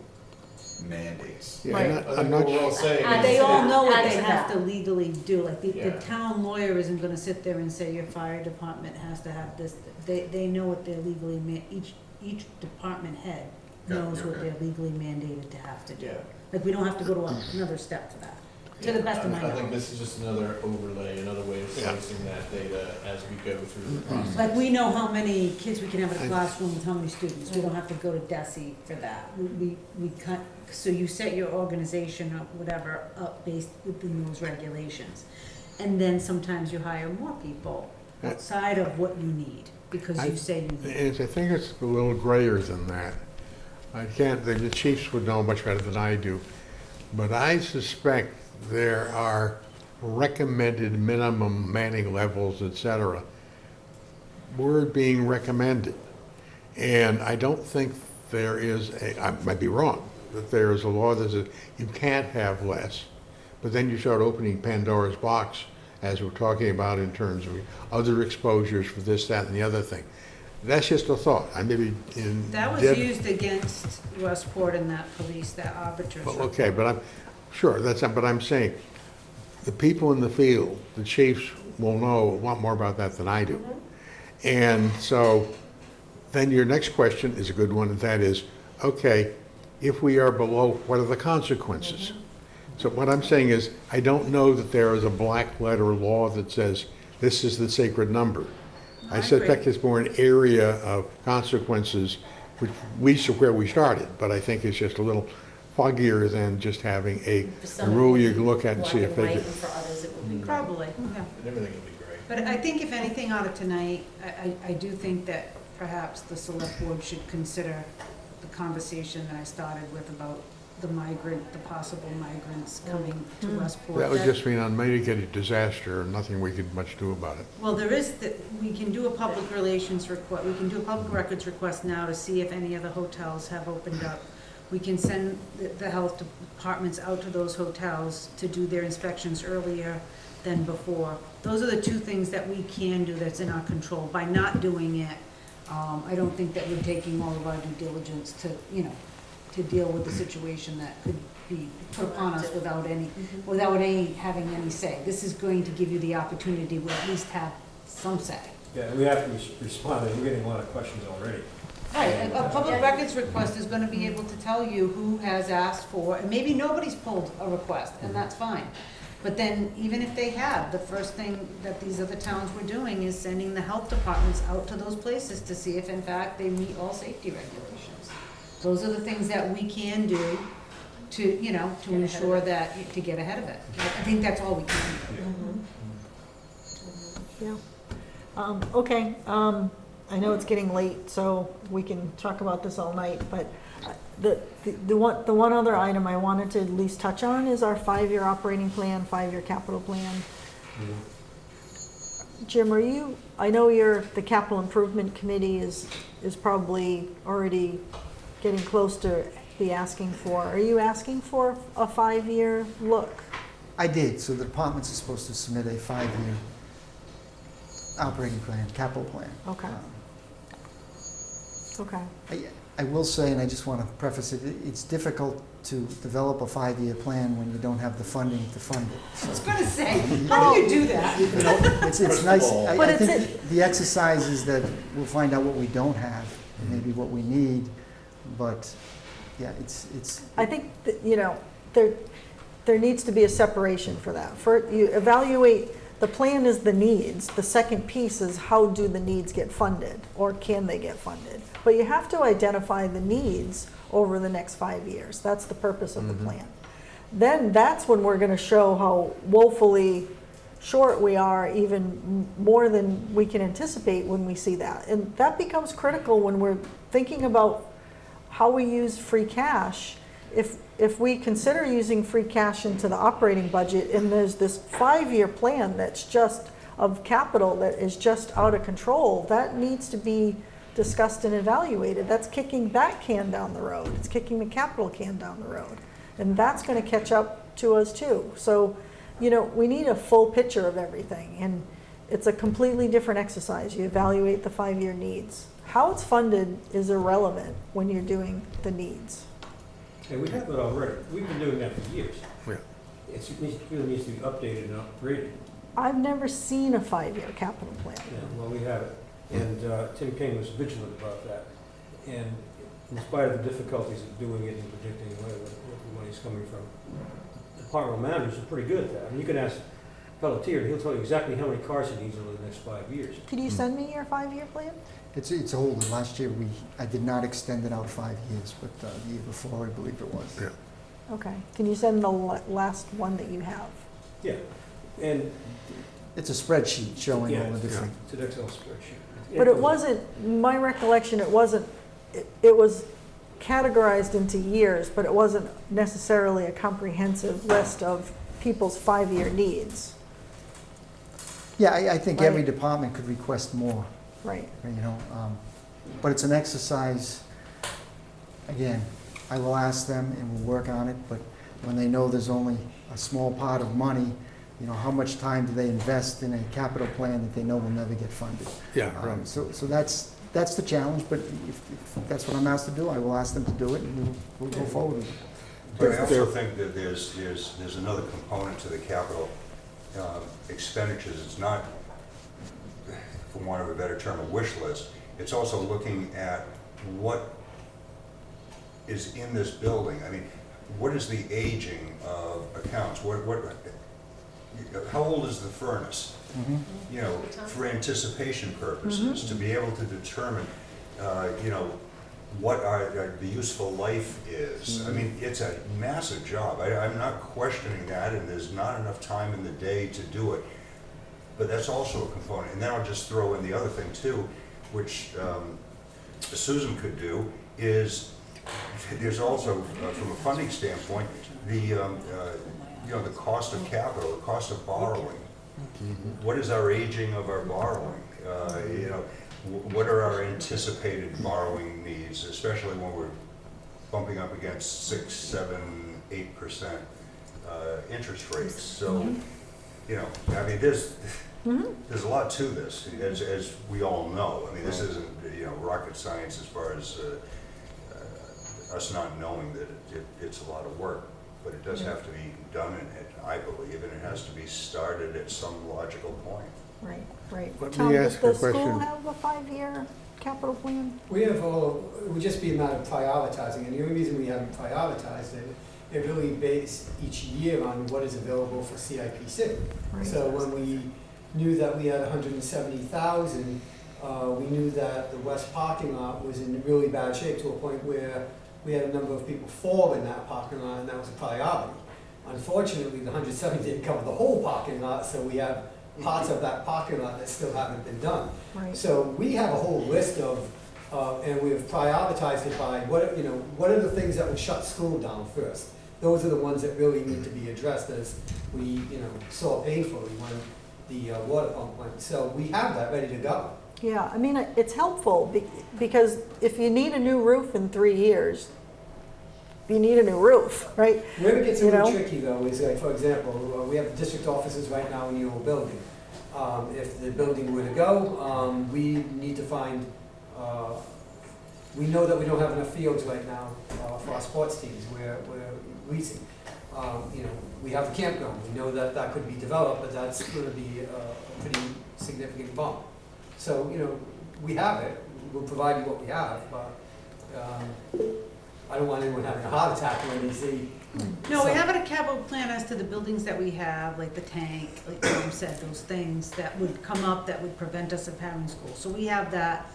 mandates. Yeah, Right. I'm not What we're all saying is They all know what Add they to have that. to legally do, like the Yeah. town lawyer isn't gonna sit there and say your fire department has to have this. They know what they're legally, each department head Yeah, knows what okay. they're legally mandated to have to do. Yeah. Like, we don't have to go to another step for that, to the best of my I think knowledge. this is just another overlay, another way of Yeah. slicing that data as we go through the process. Like, we know how many kids we can have in a classroom with how many students, we don't have to go to DESI for that. We cut, so you set your organization or whatever up based within those regulations. And then sometimes you hire more people outside of what you need, because you say you need. I think it's a little grayer than that. I can't, the chiefs would know much better than I do, but I suspect there are recommended minimum manning levels, et cetera. We're being recommended. And I don't think there is I might be wrong, that there is a law that says you can't have less. But then you start opening Pandora's box, as we're talking about in terms of other exposures for this, that, and the other thing. That's just a thought. I may be in. That was dead- used against Westport and that police, that arbiters. Well, okay, but I'm, sure, that's, but I'm saying, the people in the field, the chiefs will know a lot more about that than I do. And so, then your next question is a good one, and that is, okay, if we are below, what are the consequences? So what I'm saying is, I don't know that there is a black letter law that says, this is the sacred number. I I suspect agree. it's more an area of consequences, which where we started, but I think it's just a little foggier than just having a For some, rule you can look at and black see if and they white, can. and for others, it would be. Probably, yeah. And everything will be great. But I think if anything out of tonight, I do think that perhaps the select board should consider the conversation that I started with about the possible migrants coming to Westport. That would just mean unmitigated disaster and nothing we could much do about it. Well, we can do a public relations request, we can do a public records request now to see if any of the hotels have opened up. We can send the health departments out to those hotels to do their inspections earlier than before. Those are the two things that we can do that's in our control. By not doing it, I don't think that we're taking all of our due diligence to, to deal with the situation that could be put upon us without having any say. This is going to give you the opportunity to at least have some say. Yeah, we have to respond, we're getting a lot of questions already. Right, a public records request is gonna be able to tell you who has asked for, and maybe nobody's pulled a request, and that's fine. But then, even if they have, the first thing that these other towns were doing is sending the health departments out to those places to see if in fact they meet all safety regulations. Those are the things that we can do to, you know, to ensure that, to get ahead of it. I think that's all we can do. Yeah. Okay, I know it's getting late, so we can talk about this all night, but the one other item I wanted to at least touch on is our 5-year operating plan, 5-year capital plan. Jim, I know the capital improvement committee is probably already getting close to be asking for, are you asking for a 5-year look? I did, so the departments are supposed to submit a 5-year operating plan, capital plan. Okay. Okay. I will say, and I just want to preface it, it's difficult to develop a 5-year plan when you don't have the funding to fund it. I was gonna say, how do you do that? You know, it's nice, But I it's think the exercise is that we'll find out what we don't have, and maybe what we need, but, yeah, it's. I think that, you know, there needs to be a separation for that. You evaluate, the plan is the needs. The second piece is how do the needs get funded, or can they get funded? But you have to identify the needs over the next 5 years. That's the purpose of the plan. Then that's when we're going to show how woefully short we are, even more than we can anticipate when we see that. And that becomes critical when we're thinking about how we use free cash. If we consider using free cash into the operating budget, and there's this 5-year plan that's just of capital that is just out of control, that needs to be discussed and evaluated. That's kicking that can down the road. It's kicking the capital can down the road. And that's going to catch up to us too. So, you know, we need a full picture of everything. And it's a completely different exercise. You evaluate the 5-year needs. How it's funded is irrelevant when you're doing the needs. And we have that already. We've been doing that for years. Yeah. It really needs to be updated and upgraded. I've never seen a 5-year capital plan. Yeah, well, we have it. And Tim King was vigilant about that. And in spite of the difficulties of doing it and predicting where the money's coming from, departmental managers are pretty good at that. I mean, you can ask Pelletier, he'll tell you exactly how many cars he needs over the next 5 years. Could you send me your 5-year plan? It's older. Last year, I did not extend it out 5 years, but the year before, I believe it was. Yeah. Okay. Can you send the last one that you have? Yeah. And It's a spreadsheet showing all the different. it's an Excel spreadsheet. But it wasn't, my recollection, it was categorized into years, but it wasn't necessarily a comprehensive list of people's 5-year needs. Yeah, I think every Right. department could request more, Right. you know. But it's an exercise, again, I will ask them and we'll work on it, but when they know there's only a small pot of money, you know, how much time do they invest in a capital plan that they know will never get funded? Yeah, right. So that's the challenge, but if that's what I'm asked to do, I will ask them to do it and we'll go forward with it. But I also think that there's another component to the capital expenditures. It's not, for want of a better term, a wish list. It's also looking at what is in this building. I mean, what is the aging of accounts? How old is the furnace? You know, for anticipation purposes, to be able to determine, you know, what the useful life is. I mean, it's a massive job. I'm not questioning that, and there's not enough time in the day to do it. But that's also a component. And then I'll just throw in the other thing too, which Susan could do, is there's also, from a funding standpoint, the you know, the cost of capital, the cost of borrowing. What is our aging of our borrowing? You know, what are our anticipated borrowing needs, especially when we're bumping up against 6, 7, 8% interest rates? So, you know, I mean, there's a lot to this, as we all know. I mean, this isn't, you know, rocket science as far as us not knowing that it's a lot of work. But it does have to be done, I believe, and it has to be started at some logical point. Right, right. Let me Tom, ask does a the school question. have a 5-year capital plan? We have all, it would just be a matter of prioritizing, and the only reason we haven't prioritized it, it really based each year on what is available for CIPC. Right. So when we knew that we had 170,000, we knew that the west parking lot was in really bad shape to a point where we had a number of people fall in that parking lot, and that was a priority. Unfortunately, the 170 didn't cover the whole parking lot, so we have parts of that parking lot that still haven't been done. Right. So we have a whole list of, and we have prioritized it by what are the things that will shut school down first? Those are the ones that really need to be addressed, as we, saw painfully when the water pump went. So we have that ready to go. Yeah, I mean, it's helpful because if you need a new roof in 3 years, you need a new roof, right? Where it gets a little tricky though is, like, for example, we have district offices right now in the old building. If the building were to go, we need to find, we know that we don't have enough fields right now for our sports teams. We're leasing. We have the campground. We know that that could be developed, but that's going to be a pretty significant bump. So, we have it. We'll provide you what we have, but I don't want anyone having a heart attack when they see. No, we have a capital plan as to the buildings that we have, like the tank, like Tom said, those things that would come up that would prevent us of having school. So we have that,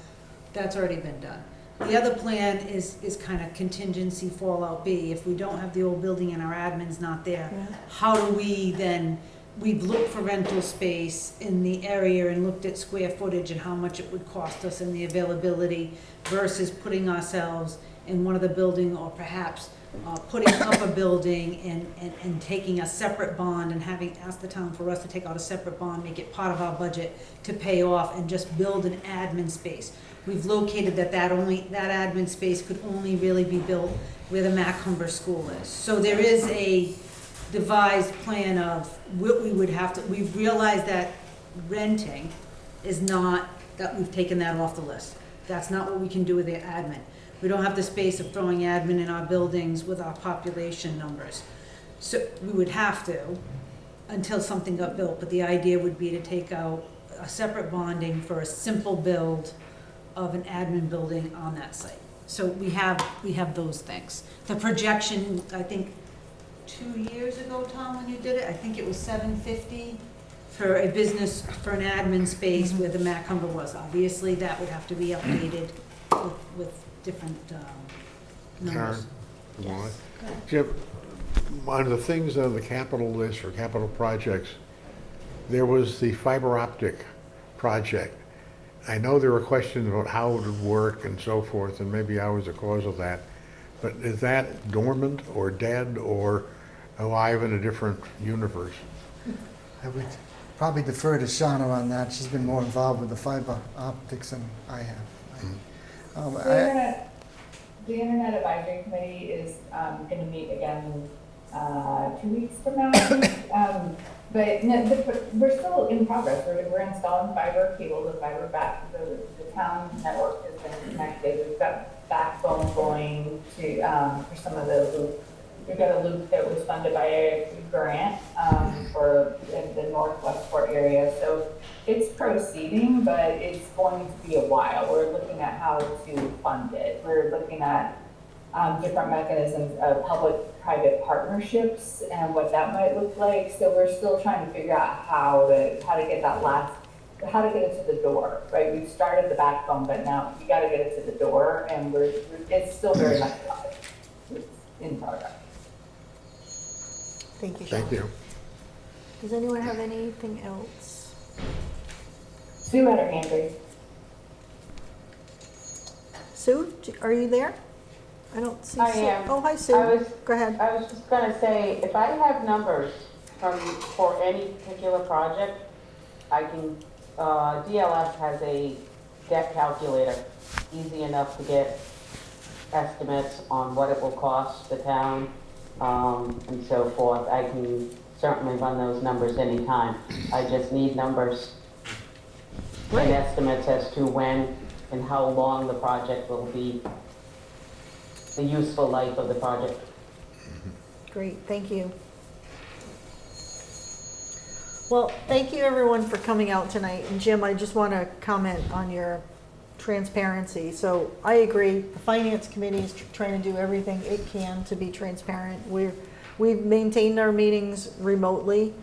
that's already been done. The other plan is kind of contingency fallout B. If we don't have the old building and our admin's not there, Yeah. how do we then, we've looked for rental space in the area and looked at square footage and how much it would cost us and the availability versus putting ourselves in one of the building, or perhaps putting up a building and taking a separate bond and having asked the town for us to take out a separate bond, make it part of our budget to pay off and just build an admin space. We've located that admin space could only really be built where the Macumber School is. So there is a devised plan of what we would have to, we've realized that renting is not, that we've taken that off the list. That's not what we can do with the admin. We don't have the space of throwing admin in our buildings with our population numbers. So we would have to until something got built, but the idea would be to take out a separate bonding for a simple build of an admin building on that site. So we have those things. The projection, I think 2 years ago, Tom, when you did it, I think it was $750 for a business, for an admin space where the Macumber was. Obviously, that would have to be updated with different numbers. Karen, Wally? Jim, on the things on the capital list or capital projects, there was the fiber optic project. I know there were questions about how it would work and so forth, and maybe I was the cause of that. But is that dormant or dead or alive in a different universe? I would probably defer to Shauna on that. She's been more involved with the fiber optics than I have. The Internet Advisory Committee is going to meet again 2 weeks from now, I think. But we're still in progress. We're installing fiber cable, the fiber back. The town network has been connected. We've got backbone going to for some of the loop. We've got a loop that was funded by a grant for the Northwestport area. So it's proceeding, but it's going to be a while. We're looking at how to fund it. We're looking at different mechanisms of public-private partnerships and what that might look like. So we're still trying to figure out how to get it to the door, right? We've started the backbone, but now we got to get it to the door, and it's still very much alive. It's in progress. Thank you, Sean. Thank you. Does anyone have anything else? Sue had her hand raised. Sue, are you there? I don't see Sue. I am. Oh, hi, Sue. Go ahead. I was just gonna say, if I have numbers for any particular project, I can, DLS has a debt calculator, easy enough to get estimates on what it will cost the town, and so forth. I can certainly run those numbers anytime. I just need numbers and estimates as to when and how long the project will be, the useful life of the project. Great, thank you. Well, thank you everyone for coming out tonight. And Jim, I just want to comment on your transparency. So I agree, the finance committee is trying to do everything it can to be transparent. We've maintained our meetings remotely,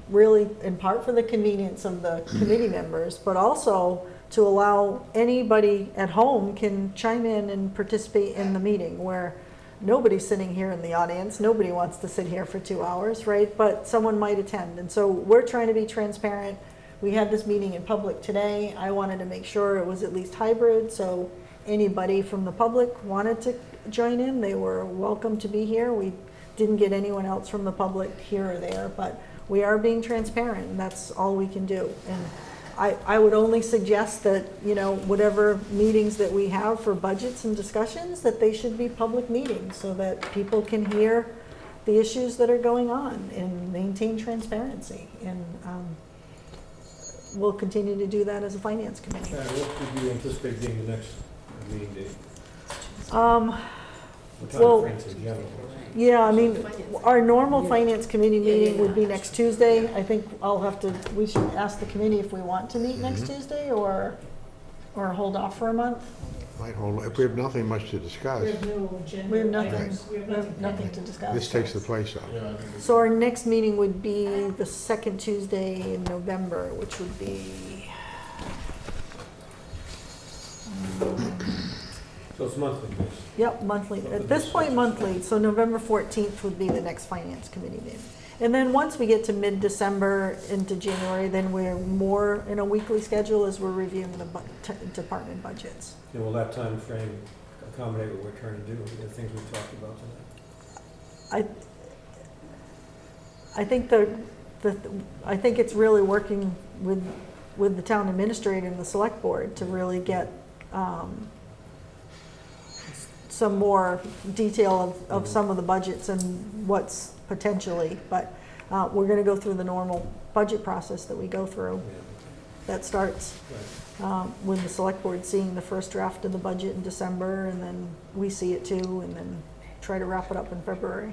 really in part for the convenience of the committee members, but also to allow anybody at home can chime in and participate in the meeting, where nobody's sitting here in the audience, nobody wants to sit here for 2 hours, right? But someone might attend, and so we're trying to be transparent. We had this meeting in public today. I wanted to make sure it was at least hybrid, so anybody from the public wanted to join in, they were welcome to be here. We didn't get anyone else from the public here or there, but we are being transparent, and that's all we can do. And I would only suggest that, you know, whatever meetings that we have for budgets and discussions, that they should be public meetings so that people can hear the issues that are going on and maintain transparency. And we'll continue to do that as a finance committee. What would you anticipate being the next meeting date? What Well, time frames in general? Yeah, I mean, our normal finance committee meeting would be next Tuesday. I think we should ask the committee if we want to meet next Tuesday or hold off for a month. Might hold, if we have nothing much to discuss, We have no agenda. We have nothing, items. we have nothing to discuss. this takes the place of. Yeah, I think it's- So our next meeting would be the second Tuesday in November, which would be, So it's monthly, based. yep, monthly. At this point, monthly. So November 14th would be the next finance committee meeting. And then once we get to mid-December into January, then we're more in a weekly schedule as we're reviewing the department budgets. And will that time frame accommodate what we're trying to do, the things we've talked about tonight? I think I think it's really working with the town administrator and the select board to really get some more detail of some of the budgets and what's potentially, but we're gonna go through the normal budget process that we go through. That starts with the select board seeing the first draft of the budget in December, and then we see it too, and then try to wrap it up in February.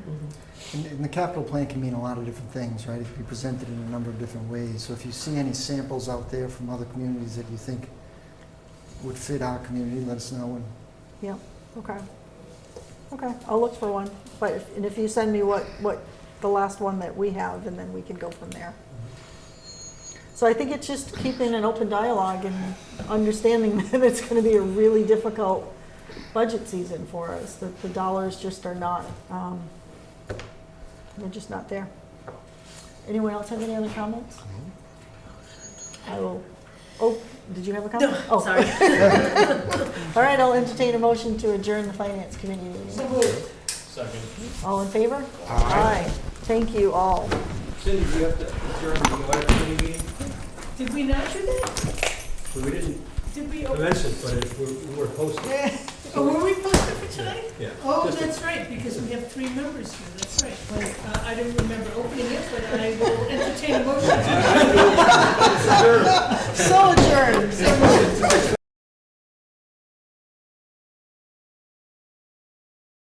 And the capital plan can mean a lot of different things, right? It can be presented in a number of different ways. So if you see any samples out there from other communities that you think would fit our community, let us know. And Yep, okay. Okay, I'll look for one, and if you send me what the last one that we have, and then we can go from there. So I think it's just keeping an open dialogue and understanding that it's gonna be a really difficult budget season for us, that the dollars just are not, they're just not there. Anyone else have any other comments? Did you have a comment? No, Oh. sorry. All right, I'll entertain a motion to adjourn the finance committee meeting. So moved. Second. All in favor? Aye. Thank you all. Cindy, do you have to adjourn the elect committee meeting? Did we not do that? We didn't Did we? commence it, but we were posted. Oh, were we posted for tonight? Yeah. Oh, Just a- that's right, because we have 3 members here, that's right. But I didn't remember opening it, but I will entertain a motion. So adjourned.